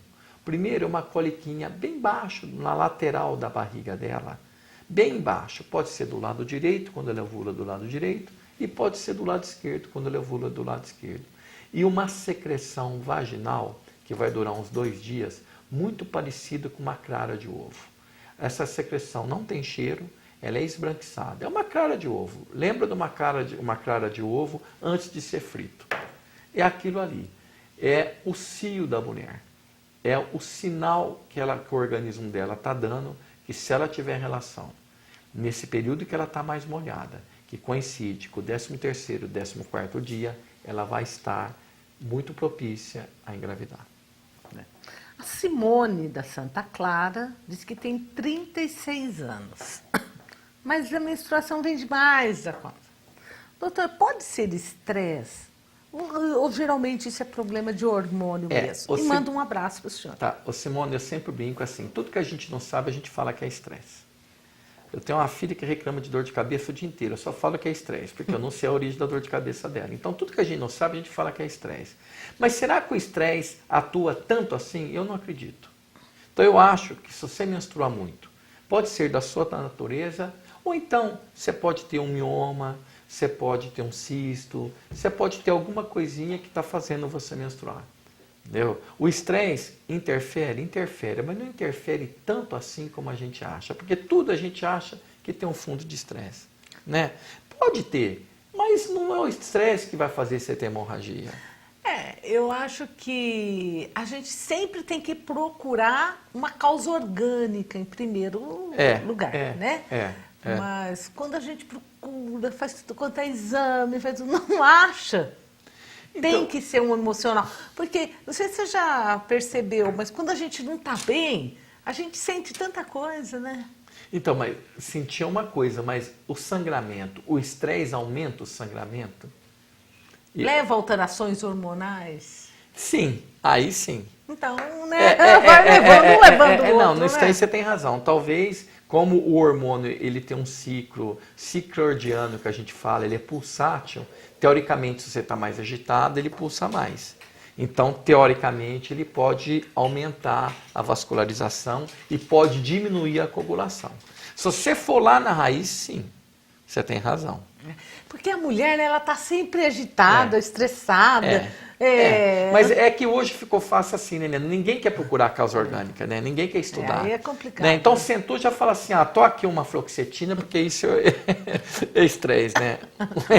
Primeiro é uma coliquinha bem baixo, na lateral da barriga dela, bem baixo. Pode ser do lado direito, quando ela ovula do lado direito, e pode ser do lado esquerdo, quando ela ovula do lado esquerdo. E uma secreção vaginal, que vai durar uns 2 dias, muito parecida com uma clara de ovo. Essa secreção não tem cheiro, ela é esbranquiçada. É uma clara de ovo. Lembra de uma clara de ovo antes de ser frito. É aquilo ali. É o cio da mulher. É o sinal que o organismo dela está dando, que se ela tiver relação, nesse período que ela está mais molhada, que coincide com o 13º, 14º dia, ela vai estar muito propícia a engravidar. A Simone da Santa Clara diz que tem 36 anos, mas a menstruação vem demais da conta. Doutor, pode ser estresse? Ou geralmente isso é problema de hormônio mesmo? E manda um abraço para o senhor. Tá, Simone, eu sempre brinco assim, tudo que a gente não sabe, a gente fala que é estresse. Eu tenho uma filha que reclama de dor de cabeça o dia inteiro, eu só falo que é estresse, porque eu não sei a origem da dor de cabeça dela. Então, tudo que a gente não sabe, a gente fala que é estresse. Mas será que o estresse atua tanto assim? Eu não acredito. Então, eu acho que se você menstruar muito, pode ser da sua natureza, ou então você pode ter um mioma, você pode ter um cisto, você pode ter alguma coisinha que está fazendo você menstruar. Entendeu? O estresse interfere, mas não interfere tanto assim como a gente acha, porque tudo a gente acha que tem um fundo de estresse, né? Pode ter, mas não é o estresse que vai fazer você ter hemorragia. Eu acho que a gente sempre tem que procurar uma causa orgânica em primeiro lugar, né? Mas quando a gente procura, faz tudo quanto é exame, não acha. Então, tem que ser um emocional. Porque, não sei se você já percebeu, mas quando a gente não está bem, a gente sente tanta coisa, né? Então, mas sentir uma coisa, mas o sangramento, o estresse aumenta o sangramento? Leva a alterações hormonais? Sim, aí sim. Então, né? Vai levando o outro, não, no estresse você tem razão. Talvez, como o hormônio ele tem um ciclo cicloordiano que a gente fala, ele é pulsátil, teoricamente, se você está mais agitado, ele pulsa mais. Então, teoricamente, ele pode aumentar a vascularização e pode diminuir a coagulação. Se você for lá na raiz, sim, você tem razão. Porque a mulher, né, ela está sempre agitada, estressada. Mas é que hoje ficou fácil assim, né? Ninguém quer procurar a causa orgânica, né? Ninguém quer estudar. Aí é complicado. Né? Então, sentou já fala assim, tô aqui uma fluoxetina, porque isso é estresse, né?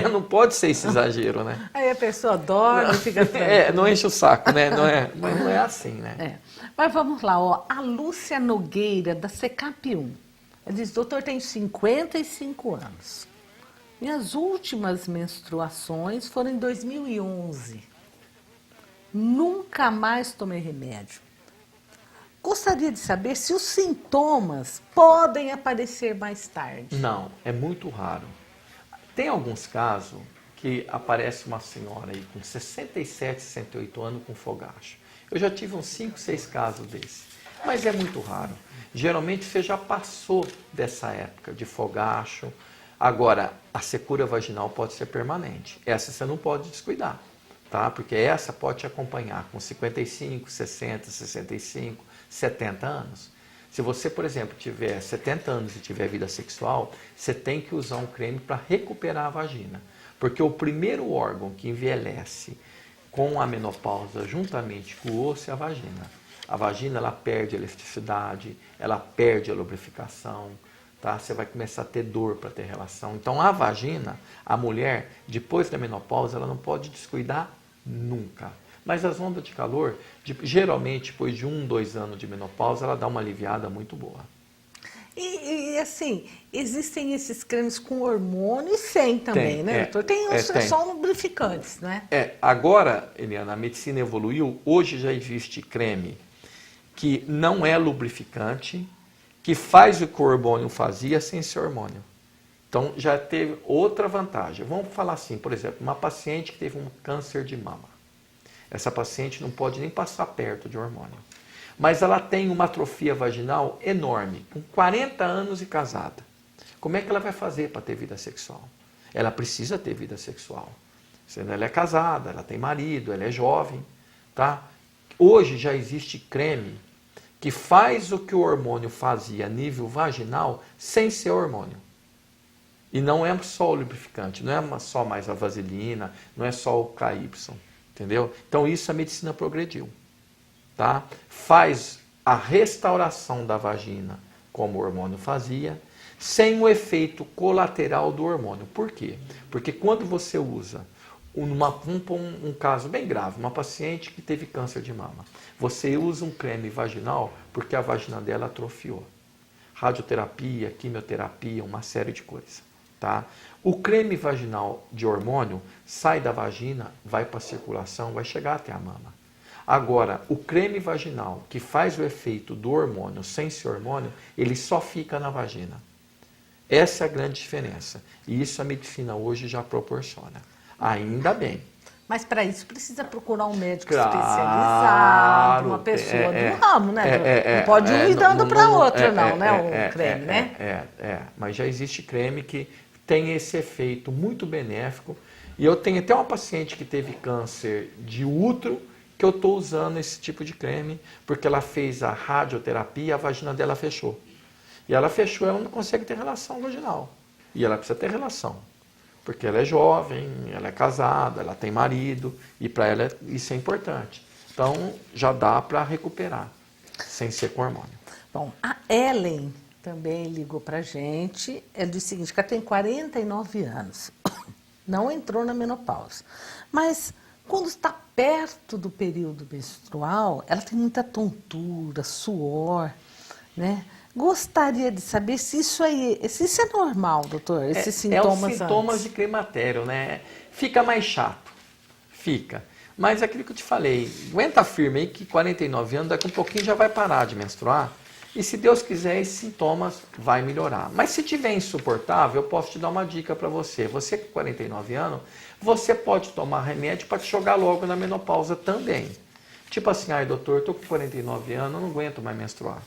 Não pode ser esse exagero, né? Aí a pessoa dorme, fica... não enche o saco, né? Mas não é assim, né? Mas vamos lá, ó. A Lúcia Nogueira, da CECAP1. Ela diz, doutor, tenho 55 anos. Minhas últimas menstruações foram em 2011. Nunca mais tomei remédio. Gostaria de saber se os sintomas podem aparecer mais tarde. Não, é muito raro. Tem alguns casos que aparece uma senhora aí com 67, 68 anos com fogacho. Eu já tive uns 5, 6 casos desses, mas é muito raro. Geralmente você já passou dessa época de fogacho. Agora, a secura vaginal pode ser permanente. Essa você não pode descuidar, tá? Porque essa pode te acompanhar com 55, 60, 65, 70 anos. Se você, por exemplo, tiver 70 anos e tiver vida sexual, você tem que usar um creme para recuperar a vagina. Porque o primeiro órgão que envelhece com a menopausa, juntamente com o osso, é a vagina. A vagina, ela perde a elasticidade, ela perde a lubrificação, tá? Você vai começar a ter dor para ter relação. Então, a vagina, a mulher, depois da menopausa, ela não pode descuidar nunca. Mas as ondas de calor, geralmente, depois de 1, 2 anos de menopausa, ela dá uma aliviada muito boa. Assim, existem esses cremes com hormônio e sem também, Tem, né, doutor? Tem uns que tem. são lubrificantes, né? Agora, Eliana, a medicina evoluiu, hoje já existe creme que não é lubrificante, que faz o que o hormônio fazia sem ser hormônio. Então já teve outra vantagem. Vamos falar assim, por exemplo, uma paciente que teve um câncer de mama. Essa paciente não pode nem passar perto de hormônio. Mas ela tem uma atrofia vaginal enorme, com 40 anos e casada. Como é que ela vai fazer para ter vida sexual? Ela precisa ter vida sexual. Ela é casada, ela tem marido, ela é jovem. Tá? Hoje já existe creme que faz o que o hormônio fazia a nível vaginal sem ser hormônio. E não é só o lubrificante, não é só mais a vaselina, não é só o KY, entendeu? Então isso a medicina progrediu, tá? Faz a restauração da vagina como o hormônio fazia, sem o efeito colateral do hormônio. Por quê? Porque quando você usa, um caso bem grave, uma paciente que teve câncer de mama, você usa um creme vaginal porque a vagina dela atrofiou. Radioterapia, quimioterapia, uma série de coisas. Tá? O creme vaginal de hormônio sai da vagina, vai para a circulação, vai chegar até a mama. Agora, o creme vaginal que faz o efeito do hormônio sem ser hormônio, ele só fica na vagina. Essa é a grande diferença. E isso a medicina hoje já proporciona. Ainda bem. Mas para isso precisa procurar um médico Claro, especializado, uma pessoa do ramo, né? Não pode um ir dando para outro, não, né? O creme, né? Mas já existe creme que tem esse efeito muito benéfico. E eu tenho até uma paciente que teve câncer de útero, que eu estou usando esse tipo de creme, porque ela fez a radioterapia e a vagina dela fechou. E ela fechou, ela não consegue ter relação vaginal. E ela precisa ter relação. Porque ela é jovem, ela é casada, ela tem marido, e para ela isso é importante. Então, já dá para recuperar, sem ser com hormônio. Bom, a Ellen também ligou para a gente. Ela disse o seguinte, que ela tem 49 anos, não entrou na menopausa. Mas, quando está perto do período menstrual, ela tem muita tontura, suor, né? Gostaria de saber se isso é normal, doutor, esses sintomas os sintomas antes. de climatério, né? Fica mais chato, fica. Mas aquilo que eu te falei, aguenta firme aí que 49 anos, daqui a um pouquinho já vai parar de menstruar. E se Deus quiser, esses sintomas vai melhorar. Mas se tiver insuportável, eu posso te dar uma dica para você. Você com 49 anos, você pode tomar remédio para te jogar logo na menopausa também. Tipo assim, ai doutor, eu estou com 49 anos, eu não aguento mais menstruar.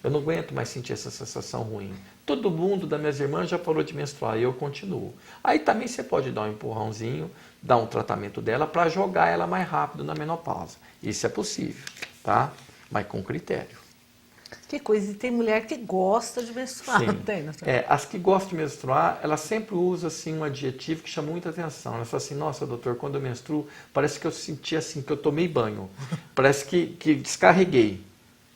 Eu não aguento mais sentir essa sensação ruim. Todo mundo das minhas irmãs já parou de menstruar e eu continuo. Aí também você pode dar um empurrãozinho, dar um tratamento dela para jogar ela mais rápido na menopausa. Isso é possível, tá? Mas com critério. Que coisa, e tem mulher que gosta de menstruar, Sim. não tem? Doutor? As que gostam de menstruar, elas sempre usam assim, um adjetivo que chama muita atenção. Elas falam assim, nossa doutor, quando eu menstruo, parece que eu senti assim, que eu tomei banho. Parece que descarreguei,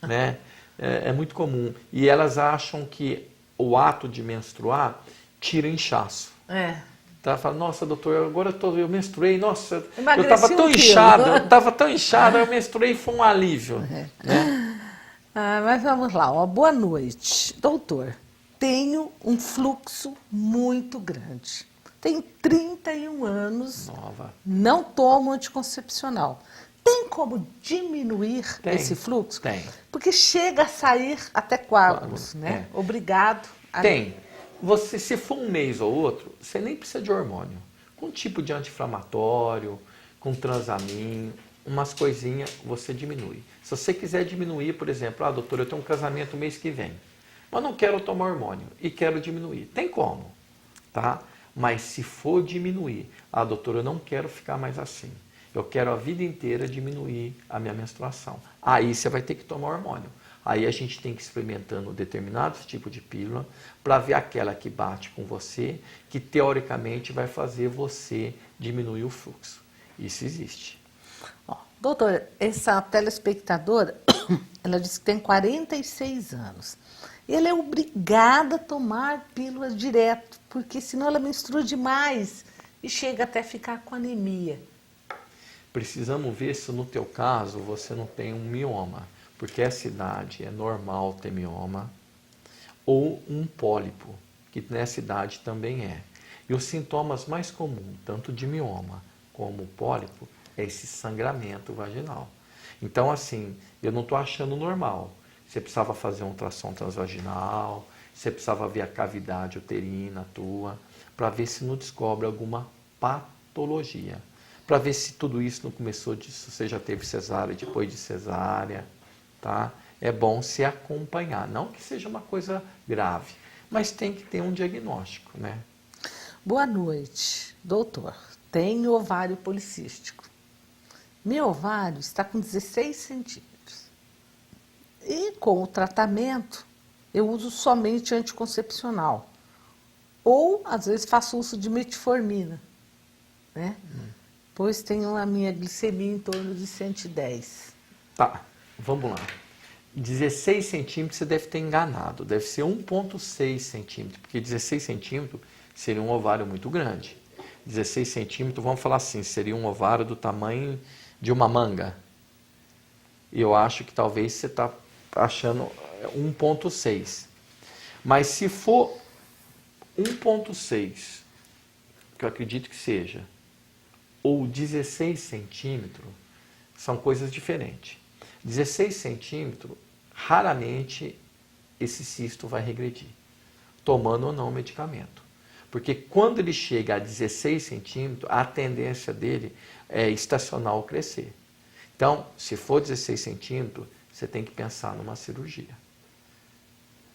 né? É muito comum. E elas acham que o ato de menstruar tira inchaço. Tá? Fala, nossa, doutor, agora eu menstruei, nossa, eu estava tão inchada, eu menstruei e foi um alívio. Né? Mas vamos lá, ó, boa noite. Doutor, tenho um fluxo muito grande. Tenho 31 anos, Nova. não tomo anticoncepcional. Tem como diminuir esse fluxo? Tem. Porque chega a sair até coágulos, né? Obrigado. Tem. Você, se for um mês ou outro, você nem precisa de hormônio. Com um tipo de anti-inflamatório, com transamin, umas coisinhas, você diminui. Se você quiser diminuir, por exemplo, doutor, eu tenho um casamento mês que vem, mas não quero tomar hormônio e quero diminuir. Tem como, tá? Mas se for diminuir, doutor, eu não quero ficar mais assim. Eu quero a vida inteira diminuir a minha menstruação. Aí você vai ter que tomar hormônio. Aí a gente tem que ir experimentando determinados tipos de pílula para ver aquela que bate com você, que teoricamente vai fazer você diminuir o fluxo. Isso existe. Doutor, essa telespectadora, ela disse que tem 46 anos. E ela é obrigada a tomar pílulas direto, porque senão ela menstrua demais e chega até a ficar com anemia. Precisamos ver se no teu caso você não tem um mioma, porque essa idade é normal ter mioma, ou um pólipo, que nessa idade também é. E os sintomas mais comuns, tanto de mioma como pólipo, é esse sangramento vaginal. Então, assim, eu não estou achando normal. Você precisava fazer um ultrassom transvaginal, você precisava ver a cavidade uterina tua, para ver se não descobre alguma patologia. Para ver se tudo isso não começou disso, você já teve cesárea depois de cesárea, tá? É bom se acompanhar, não que seja uma coisa grave, mas tem que ter um diagnóstico, né? Boa noite, doutor. Tenho ovário policístico. Meu ovário está com 16 centímetros. E com o tratamento, eu uso somente anticoncepcional. Ou, às vezes, faço uso de metformina, né? Pois tenho a minha glicemia em torno de 110. Tá, vamos lá. 16 centímetros você deve ter enganado, deve ser 1,6 centímetros, porque 16 centímetros seria um ovário muito grande. 16 centímetros, vamos falar assim, seria um ovário do tamanho de uma manga. E eu acho que talvez você está achando 1,6. Mas se for 1,6, que eu acredito que seja, ou 16 centímetros, são coisas diferentes. 16 centímetros, raramente esse cisto vai regredir, tomando ou não medicamento. Porque quando ele chega a 16 centímetros, a tendência dele é estacionar ou crescer. Então, se for 16 centímetros, você tem que pensar numa cirurgia.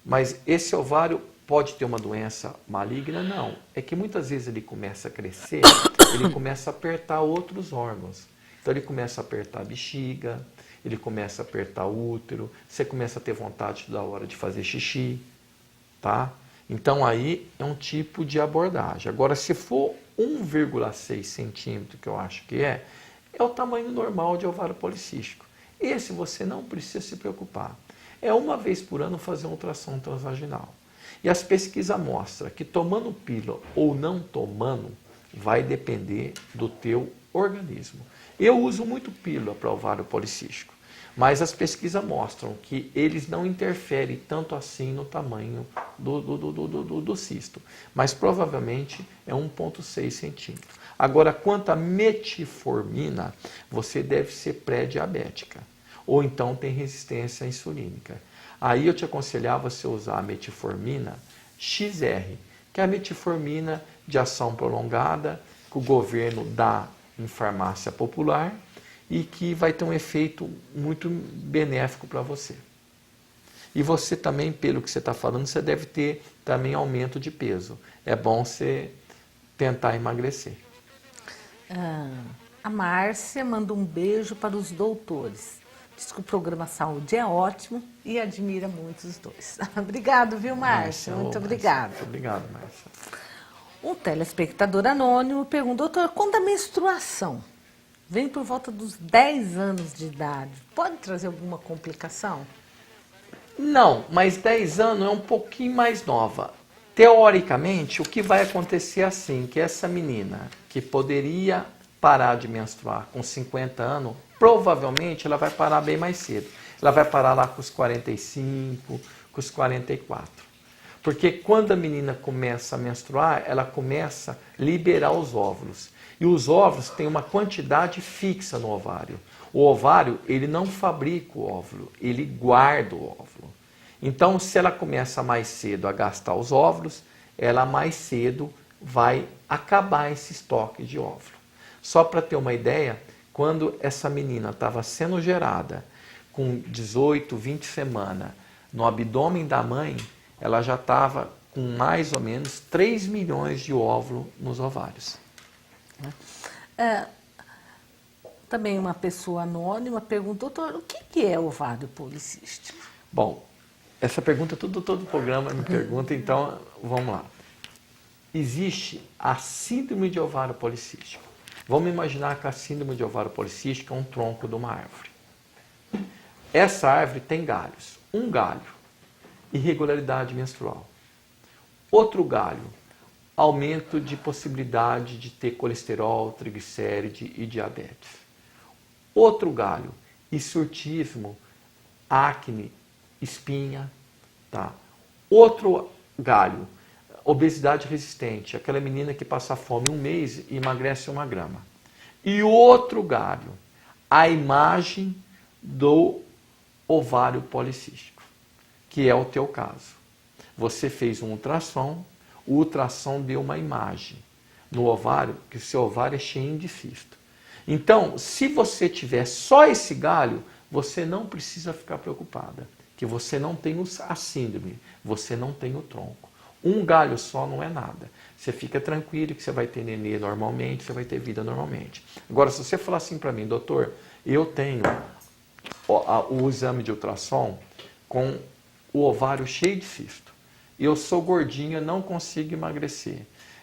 Mas esse ovário pode ter uma doença maligna? Não. É que muitas vezes ele começa a crescer, ele começa a apertar outros órgãos. Então ele começa a apertar a bexiga, ele começa a apertar o útero, você começa a ter vontade da hora de fazer xixi, tá? Então aí é um tipo de abordagem. Agora, se for 1,6 centímetro, que eu acho que é o tamanho normal de ovário policístico. Esse você não precisa se preocupar. É uma vez por ano fazer um ultrassom transvaginal. E as pesquisas mostram que tomando pílula ou não tomando vai depender do teu organismo. Eu uso muito pílula para ovário policístico, mas as pesquisas mostram que eles não interferem tanto assim no tamanho do cisto. Mas provavelmente é 1,6 centímetros. Agora, quanto à metformina, você deve ser pré-diabética. Ou então tem resistência insulínica. Aí eu te aconselhava você usar a metformina XR, que é a metformina de ação prolongada, que o governo dá em farmácia popular e que vai ter um efeito muito benéfico para você. E você também, pelo que você está falando, você deve ter também aumento de peso. É bom você tentar emagrecer. A Márcia manda um beijo para os doutores. Diz que o programa Saúde é ótimo e admira muito os dois. Obrigado, viu, Márcia? Muito obrigada. Muito obrigado, Márcia. Um telespectador anônimo pergunta, doutor, quando a menstruação vem por volta dos 10 anos de idade, pode trazer alguma complicação? Não, mas 10 anos é um pouquinho mais nova. Teoricamente, o que vai acontecer é assim, que essa menina que poderia parar de menstruar com 50 anos, provavelmente ela vai parar bem mais cedo. Ela vai parar lá com os 45, com os 44. Porque quando a menina começa a menstruar, ela começa a liberar os óvulos. E os óvulos têm uma quantidade fixa no ovário. O ovário, ele não fabrica o óvulo, ele guarda o óvulo. Então, se ela começa mais cedo a gastar os óvulos, ela mais cedo vai acabar esse estoque de óvulo. Só para ter uma ideia, quando essa menina estava sendo gerada com 18, 20 semanas no abdômen da mãe, ela já estava com mais ou menos 3 milhões de óvulos nos ovários. Também uma pessoa anônima perguntou, doutor, o que é ovário policístico? Bom, essa pergunta todo programa me pergunta, então vamos lá. Existe a síndrome de ovário policístico. Vamos imaginar que a síndrome de ovário policístico é um tronco de uma árvore. Essa árvore tem galhos. Um galho, irregularidade menstrual. Outro galho, aumento de possibilidade de ter colesterol, triglicéride e diabetes. Outro galho, hirsutismo, acne, espinha. Tá? Outro galho, obesidade resistente, aquela menina que passa fome um mês e emagrece 1 grama. E outro galho, a imagem do ovário policístico, que é o teu caso. Você fez um ultrassom, o ultrassom deu uma imagem no ovário, que o seu ovário é cheio de cisto. Então, se você tiver só esse galho, você não precisa ficar preocupada, que você não tem a síndrome, você não tem o tronco. Um galho só não é nada. Você fica tranquilo que você vai ter nenê normalmente, você vai ter vida normalmente. Agora, se você falar assim para mim, doutor, eu tenho o exame de ultrassom com o ovário cheio de cisto, eu sou gordinha, não consigo emagrecer,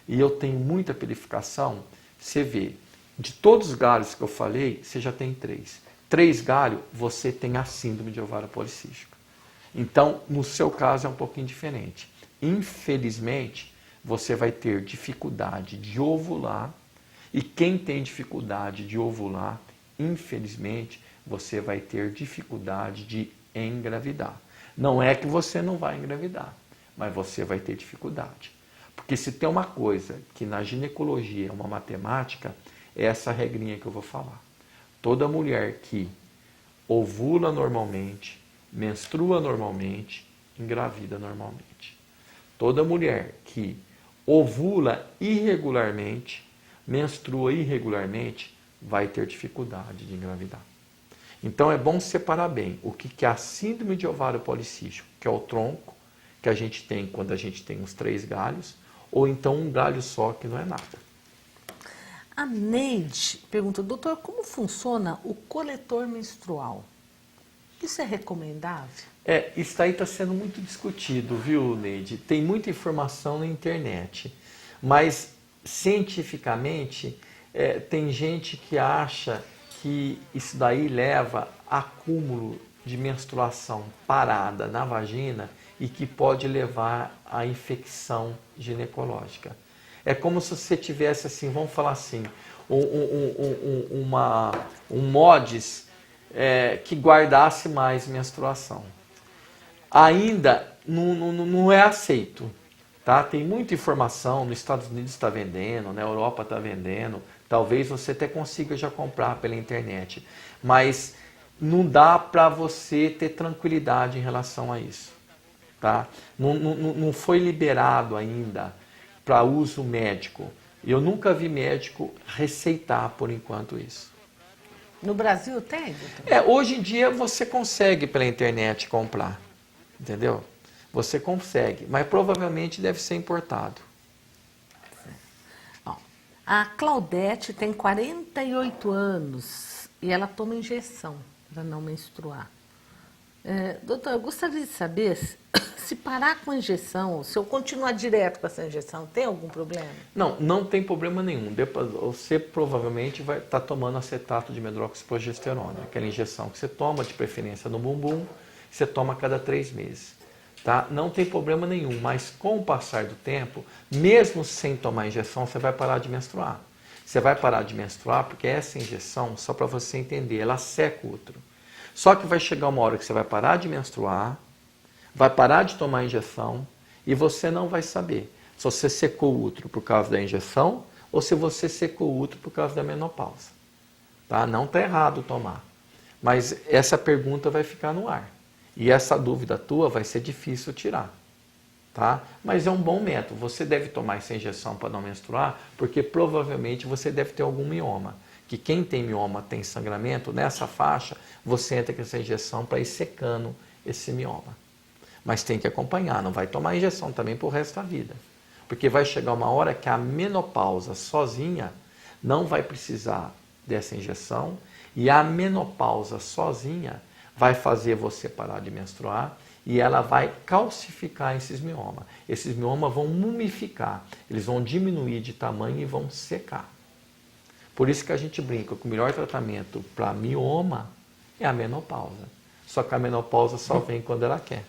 e eu tenho muita pelificação, você vê, de todos os galhos que eu falei, você já tem 3. 3 galhos, você tem a síndrome de ovário policístico. Então, no seu caso, é um pouquinho diferente. Infelizmente, você vai ter dificuldade de ovular, e quem tem dificuldade de ovular, infelizmente, você vai ter dificuldade de engravidar. Não é que você não vai engravidar, mas você vai ter dificuldade. Porque se tem uma coisa que na ginecologia é uma matemática, é essa regrinha que eu vou falar. Toda mulher que ovula normalmente, menstrua normalmente, engravida normalmente. Toda mulher que ovula irregularmente, menstrua irregularmente, vai ter dificuldade de engravidar. Então é bom separar bem o que é a síndrome de ovário policístico, que é o tronco, que a gente tem quando a gente tem uns 3 galhos, ou então um galho só que não é nada. A Neide pergunta, doutor, como funciona o coletor menstrual? Isso é recomendável? Isso aí está sendo muito discutido, viu, Neide? Tem muita informação na internet, mas cientificamente tem gente que acha que isso daí leva a acúmulo de menstruação parada na vagina e que pode levar à infecção ginecológica. É como se você tivesse assim, vamos falar assim, um mods que guardasse mais menstruação. Ainda não é aceito, tá? Tem muita informação, nos Estados Unidos está vendendo, na Europa está vendendo, talvez você até consiga já comprar pela internet, mas não dá para você ter tranquilidade em relação a isso, tá? Não foi liberado ainda para uso médico. Eu nunca vi médico receitar por enquanto isso. No Brasil tem, doutor? Hoje em dia você consegue pela internet comprar, entendeu? Você consegue, mas provavelmente deve ser importado. Bom, a Claudete tem 48 anos e ela toma injeção para não menstruar. Doutor, eu gostaria de saber se parar com a injeção, se eu continuar direto com essa injeção, tem algum problema? Não tem problema nenhum. Você provavelmente vai estar tomando acetato de medroxiprogesterona, aquela injeção que você toma, de preferência no bumbum, você toma a cada 3 meses. Tá? Não tem problema nenhum, mas com o passar do tempo, mesmo sem tomar injeção, você vai parar de menstruar. Você vai parar de menstruar porque essa injeção, só para você entender, ela seca o útero. Só que vai chegar uma hora que você vai parar de menstruar, vai parar de tomar injeção e você não vai saber se você secou o útero por causa da injeção ou se você secou o útero por causa da menopausa. Tá? Não está errado tomar, mas essa pergunta vai ficar no ar. E essa dúvida tua vai ser difícil tirar. Tá? Mas é um bom método. Você deve tomar essa injeção para não menstruar, porque provavelmente você deve ter algum mioma. Que quem tem mioma tem sangramento, nessa faixa você entra com essa injeção para ir secando esse mioma. Mas tem que acompanhar, não vai tomar injeção também para o resto da vida. Porque vai chegar uma hora que a menopausa sozinha não vai precisar dessa injeção e a menopausa sozinha vai fazer você parar de menstruar e ela vai calcificar esses miomas. Esses miomas vão mumificar, eles vão diminuir de tamanho e vão secar. Por isso que a gente brinca que o melhor tratamento para mioma é a menopausa. Só que a menopausa só vem quando ela quer.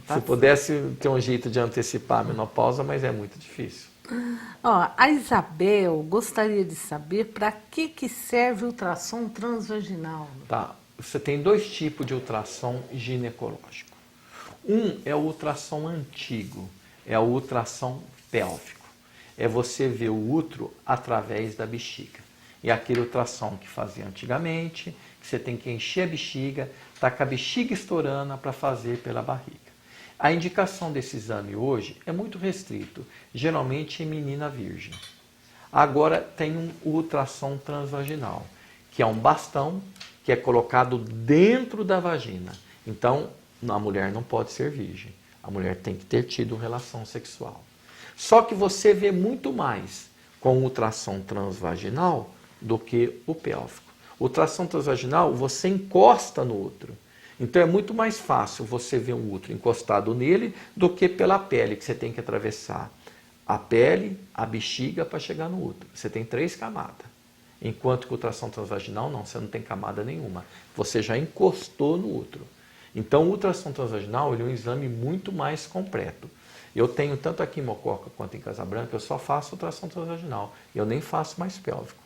Se pudesse ter um jeito de antecipar a menopausa, mas é muito difícil. A Isabel gostaria de saber para que serve o ultrassom transvaginal. Tá. você tem dois tipos de ultrassom ginecológico. Um é o ultrassom antigo, é o ultrassom pélvico. É você ver o útero através da bexiga. É aquele ultrassom que fazia antigamente, que você tem que encher a bexiga, tá com a bexiga estourando para fazer pela barriga. A indicação desse exame hoje é muito restrito, geralmente em menina virgem. Agora tem um ultrassom transvaginal, que é um bastão que é colocado dentro da vagina. Então, a mulher não pode ser virgem. A mulher tem que ter tido relação sexual. Só que você vê muito mais com o ultrassom transvaginal do que o pélvico. O ultrassom transvaginal, você encosta no útero. Então é muito mais fácil você ver um útero encostado nele do que pela pele, que você tem que atravessar a pele, a bexiga para chegar no útero. Você tem 3 camadas. Enquanto que o ultrassom transvaginal não, você não tem camada nenhuma. Você já encostou no útero. Então o ultrassom transvaginal ele é um exame muito mais completo. Eu tenho tanto aqui em Mococa quanto em Casabranca, eu só faço ultrassom transvaginal. Eu nem faço mais pélvico.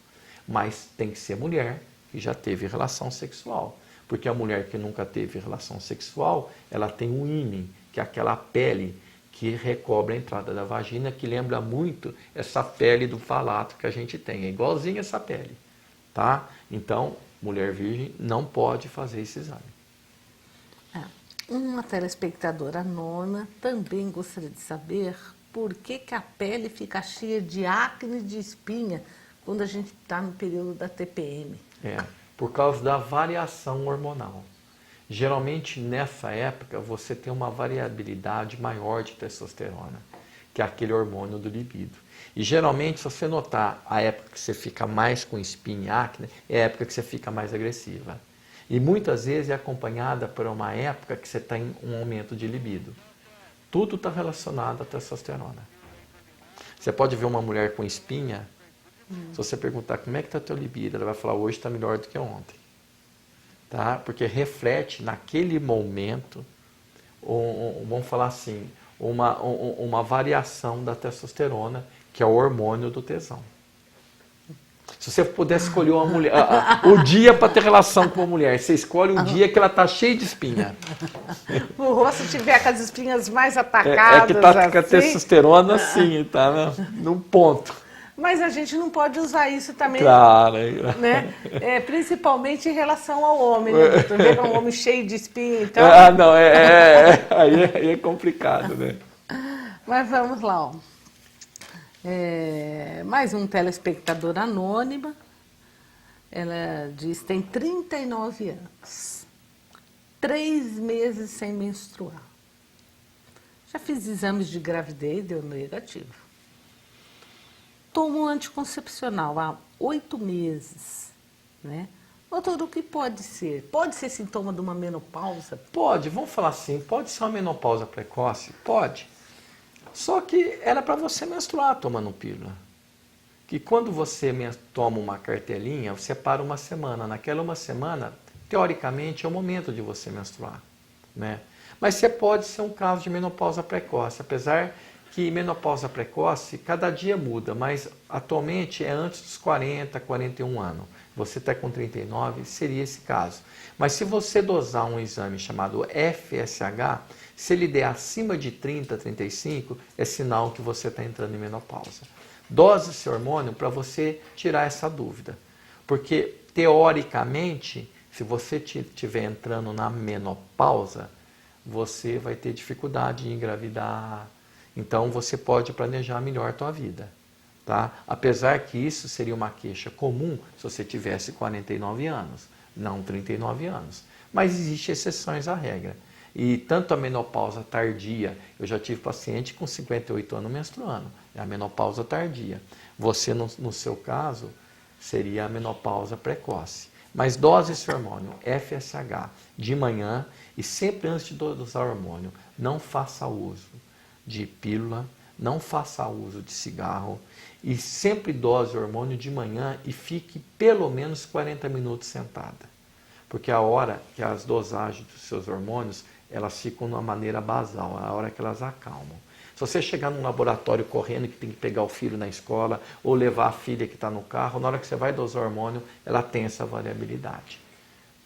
Mas tem que ser mulher que já teve relação sexual. Porque a mulher que nunca teve relação sexual, ela tem um ímen, que é aquela pele que recobre a entrada da vagina, que lembra muito essa pele do falato que a gente tem. É igualzinha essa pele, tá? Então, mulher virgem não pode fazer esse exame. Uma telespectadora anônima também gostaria de saber por que a pele fica cheia de acne e de espinha quando a gente está no período da TPM. Por causa da variação hormonal. Geralmente, nessa época, você tem uma variabilidade maior de testosterona, que é aquele hormônio do libido. E geralmente, se você notar a época que você fica mais com espinha e acne, é a época que você fica mais agressiva. E muitas vezes é acompanhada por uma época que você tem um aumento de libido. Tudo está relacionado à testosterona. Você pode ver uma mulher com espinha, se você perguntar como é que está teu libido, ela vai falar, hoje está melhor do que ontem. Tá? Porque reflete naquele momento, vamos falar assim, uma variação da testosterona, que é o hormônio do tesão. Se você pudesse escolher uma mulher, o dia para ter relação com uma mulher, você escolhe um dia que ela está cheia de espinha. O rosto tiver com as espinhas mais atacadas. É que está assim. com a testosterona assim, tá num ponto. Mas a gente não pode usar isso também, claro, né? Principalmente em relação ao homem. Né? Tu vê um homem cheio de espinha, então... não, aí é complicado, né? Mas vamos lá, ó. Mais um telespectador anônima. Ela diz, tem 39 anos. 3 meses sem menstruar. Já fiz exames de gravidez, deu negativo. Tomo um anticoncepcional há 8 meses, né? Doutor, o que pode ser? Pode ser sintoma de uma menopausa? Pode, vamos falar assim, pode ser uma menopausa precoce? Pode. Só que era para você menstruar tomando pílula. Que quando você toma uma cartelinha, você para uma semana. Naquela uma semana, teoricamente, é o momento de você menstruar, né? Mas você pode ser um caso de menopausa precoce, apesar que menopausa precoce, cada dia muda, mas atualmente é antes dos 40, 41 anos. Você está com 39, seria esse caso. Mas se você dosar um exame chamado FSH, se ele der acima de 30, 35, é sinal que você está entrando em menopausa. Dose esse hormônio para você tirar essa dúvida. Porque, teoricamente, se você estiver entrando na menopausa, você vai ter dificuldade em engravidar. Então, você pode planejar melhor a tua vida. Tá? Apesar que isso seria uma queixa comum se você tivesse 49 anos, não 39 anos. Mas existem exceções à regra. E tanto a menopausa tardia, eu já tive paciente com 58 anos menstruando, é a menopausa tardia. Você, no seu caso, seria a menopausa precoce. Mas dose esse hormônio, FSH, de manhã e sempre antes de dosar o hormônio, não faça uso de pílula, não faça uso de cigarro e sempre dose o hormônio de manhã e fique pelo menos 40 minutos sentada. Porque a hora que as dosagens dos seus hormônios, elas ficam de uma maneira basal, a hora que elas acalmam. Se você chegar num laboratório correndo que tem que pegar o filho na escola ou levar a filha que está no carro, na hora que você vai dosar o hormônio, ela tem essa variabilidade.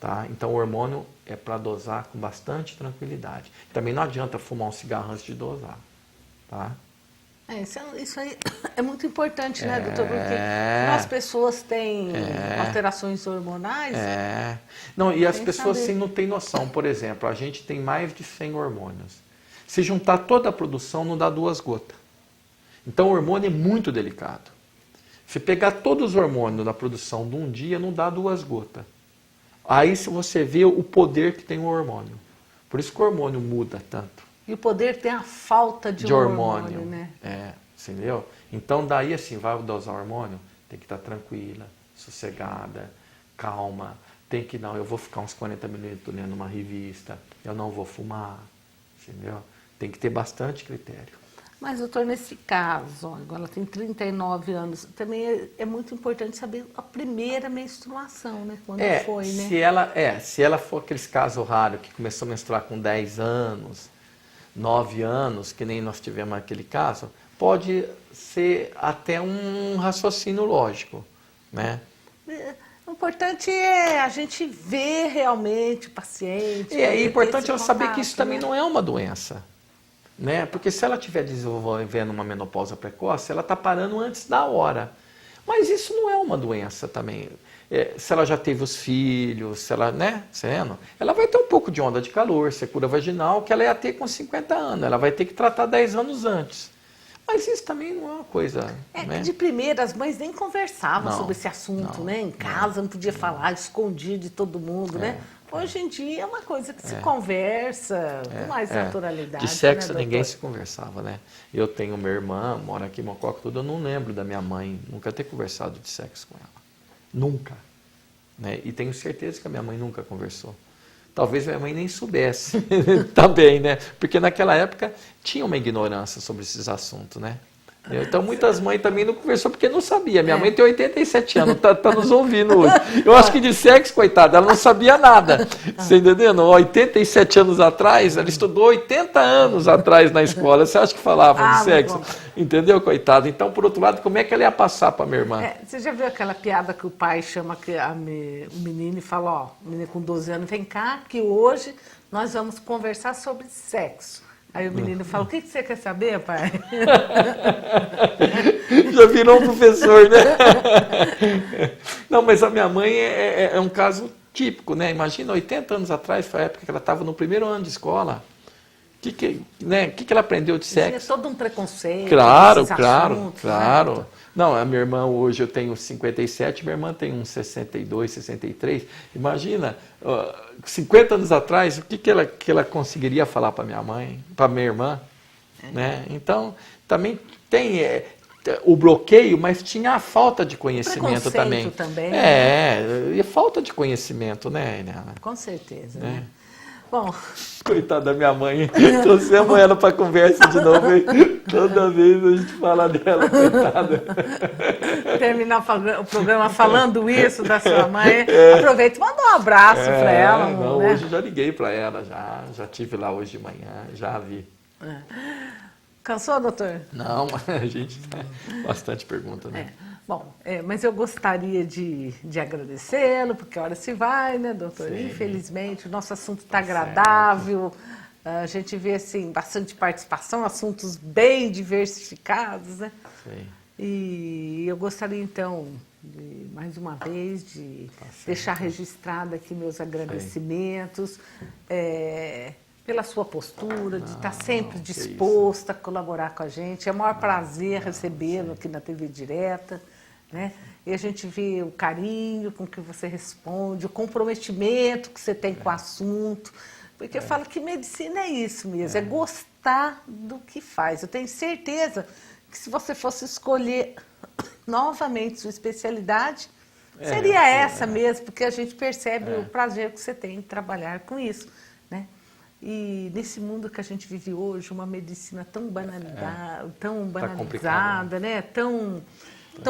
Tá? Então o hormônio é para dosar com bastante tranquilidade. Também não adianta fumar um cigarro antes de dosar. Tá? Isso aí é muito importante, né, doutor? Porque senão as pessoas têm alterações hormonais. Não, e as Sem pessoas saber. assim não têm noção. Por exemplo, a gente tem mais de 100 hormônios. Se juntar toda a produção, não dá 2 gotas. Então o hormônio é muito delicado. Se pegar todos os hormônios da produção de um dia, não dá 2 gotas. Aí se você vê o poder que tem o hormônio. Por isso que o hormônio muda tanto. E o poder tem a falta de um hormônio, né? Entendeu? Então daí assim, vai dosar hormônio, tem que estar tranquila, sossegada, calma. Tem que, não, eu vou ficar uns 40 minutos lendo uma revista, eu não vou fumar, entendeu? Tem que ter bastante critério. Mas, doutor, nesse caso, ó, agora ela tem 39 anos, também é muito importante saber a primeira menstruação, né? Quando foi, né? Se ela for aqueles casos raros que começou a menstruar com 10 anos, 9 anos, que nem nós tivemos aquele caso, pode ser até um raciocínio lógico, né? O importante é a gente ver realmente o paciente. É importante ela esse saber contato, que isso também né? não é uma doença. Né? Porque se ela estiver desenvolvendo uma menopausa precoce, ela está parando antes da hora. Mas isso não é uma doença também. Se ela já teve os filhos, se ela, né, ela vai ter um pouco de onda de calor, secura vaginal, que ela ia ter com 50 anos. Ela vai ter que tratar 10 anos antes. Mas isso também não é uma coisa... né? Que de primeira as mães nem conversavam Não, sobre esse assunto, não, né? Em casa não podia falar, escondia de todo mundo, né? Hoje em dia é uma coisa que se conversa com mais naturalidade. De sexo né, ninguém doutor? se conversava, né? Eu tenho minha irmã, mora aqui em Mococa, tudo, eu não lembro da minha mãe nunca ter conversado de sexo com ela. Nunca. Né? E tenho certeza que a minha mãe nunca conversou. Talvez minha mãe nem soubesse também, né? Porque naquela época tinha uma ignorância sobre esses assuntos, né? Então muitas mães também não conversou porque não sabia. Minha mãe tem 87 anos, tá nos ouvindo hoje. Eu acho que de sexo, coitada, ela não sabia nada. Você entendendo? 87 anos atrás, ela estudou 80 anos atrás na escola. Você acha que falavam de sexo? Entendeu, coitada? Então, por outro lado, como é que ela ia passar para minha irmã? Você já viu aquela piada que o pai chama o menino e fala, ó, o menino com 12 anos, vem cá, que hoje nós vamos conversar sobre sexo. Aí o menino fala, o que você quer saber, pai? Já virou um professor, né? Não, mas a minha mãe é um caso típico, né? Imagina, 80 anos atrás, foi a época que ela estava no primeiro ano de escola. O que ela aprendeu de sexo? Tinha todo um preconceito. Claro. Assuntos, né? Não, a minha irmã hoje, eu tenho 57, minha irmã tem uns 62, 63. Imagina, 50 anos atrás, o que ela conseguiria falar para minha mãe, para minha irmã? Né? Então, também tem o bloqueio, mas tinha a falta de conhecimento também. E falta de conhecimento, né, Helena? Com certeza, né? Bom, coitada da minha mãe, trouxemos ela para conversa de novo, hein? Toda vez a gente fala dela, coitada. Terminar o programa falando isso da sua mãe, aproveita e manda um abraço para ela. Não, né? hoje eu já liguei para ela, já tive lá hoje de manhã, já vi. Cansou, doutor? Não, a gente tem bastante pergunta, né? Bom, mas eu gostaria de agradecê-lo, porque a hora se vai, né, doutor? Sim. Infelizmente, o nosso assunto está agradável, a gente vê, assim, bastante participação, assuntos bem diversificados, né? Sim. E eu gostaria, então, mais uma vez, de deixar registrado aqui meus agradecimentos, pela sua postura, de estar sempre disposta a colaborar com a gente. É o maior prazer recebê-lo aqui na TV Direta, né? E a gente vê o carinho com que você responde, o comprometimento que você tem com o assunto, porque eu falo que medicina é isso mesmo, é gostar do que faz. Eu tenho certeza que se você fosse escolher novamente sua especialidade, seria essa mesmo, porque a gente percebe o prazer que você tem em trabalhar com isso, né? E nesse mundo que a gente vive hoje, uma medicina tão banalizada, né? Tão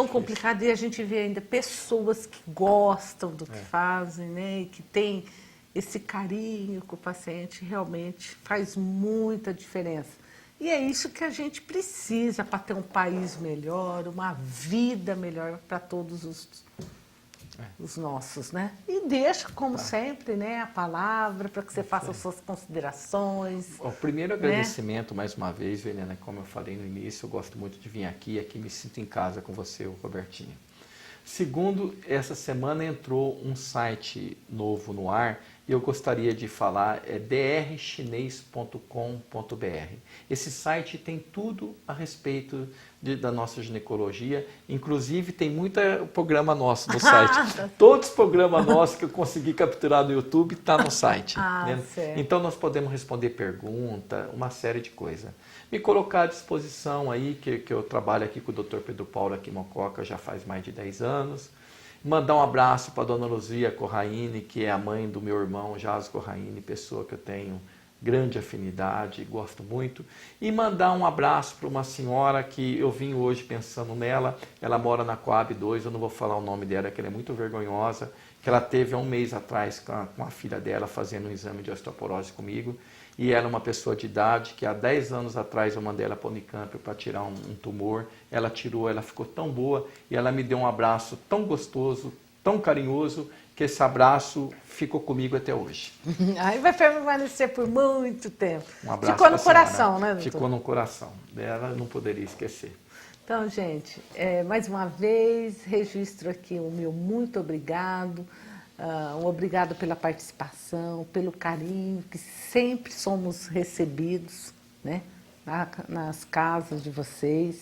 complicada, e a gente vê ainda pessoas que gostam do que fazem, né? E que têm esse carinho com o paciente, realmente faz muita diferença. E é isso que a gente precisa para ter um país melhor, uma vida melhor para todos os nossos, né? E deixa, como sempre, né, a palavra para que você faça as suas considerações. O primeiro agradecimento, mais uma vez, Helena, como eu falei no início, eu gosto muito de vir aqui me sinto em casa com você, o Robertinho. Segundo, essa semana entrou um site novo no ar e eu gostaria de falar, é drchinês.com.br. Esse site tem tudo a respeito da nossa ginecologia, inclusive tem muito programa nosso no site. Todos os programas nossos que eu consegui capturar no YouTube estão no site. Né? Então nós podemos responder pergunta, uma série de coisas. Me colocar à disposição aí, que eu trabalho aqui com o Dr. Pedro Paulo aqui em Mococa já faz mais de 10 anos. Mandar um abraço para a dona Luzia Corraine, que é a mãe do meu irmão Jas Corraine, pessoa que eu tenho grande afinidade, gosto muito. E mandar um abraço para uma senhora que eu vim hoje pensando nela, ela mora na Coab 2, eu não vou falar o nome dela, que ela é muito vergonhosa, que ela teve há um mês atrás com a filha dela fazendo um exame de osteoporose comigo, e ela é uma pessoa de idade que há 10 anos atrás eu mandei ela para a Unicamp para tirar um tumor, ela tirou, ela ficou tão boa, e ela me deu um abraço tão gostoso, tão carinhoso, que esse abraço ficou comigo até hoje. Aí vai permanecer por muito tempo. Um abraço. Ficou no coração, né, doutor? Ficou no coração. Ela não poderia esquecer. Então, gente, mais uma vez, registro aqui o meu muito obrigado. Um obrigado pela participação, pelo carinho, que sempre somos recebidos, né, nas casas de vocês.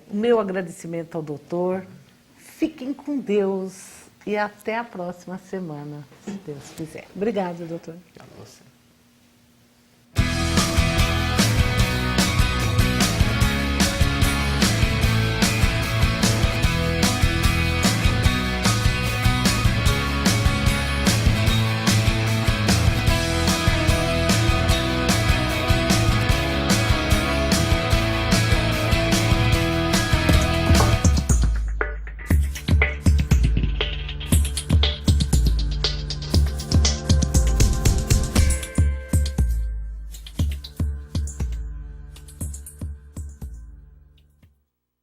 O meu agradecimento ao doutor. Fiquem com Deus e até a próxima semana, se Deus quiser. Obrigada, doutor.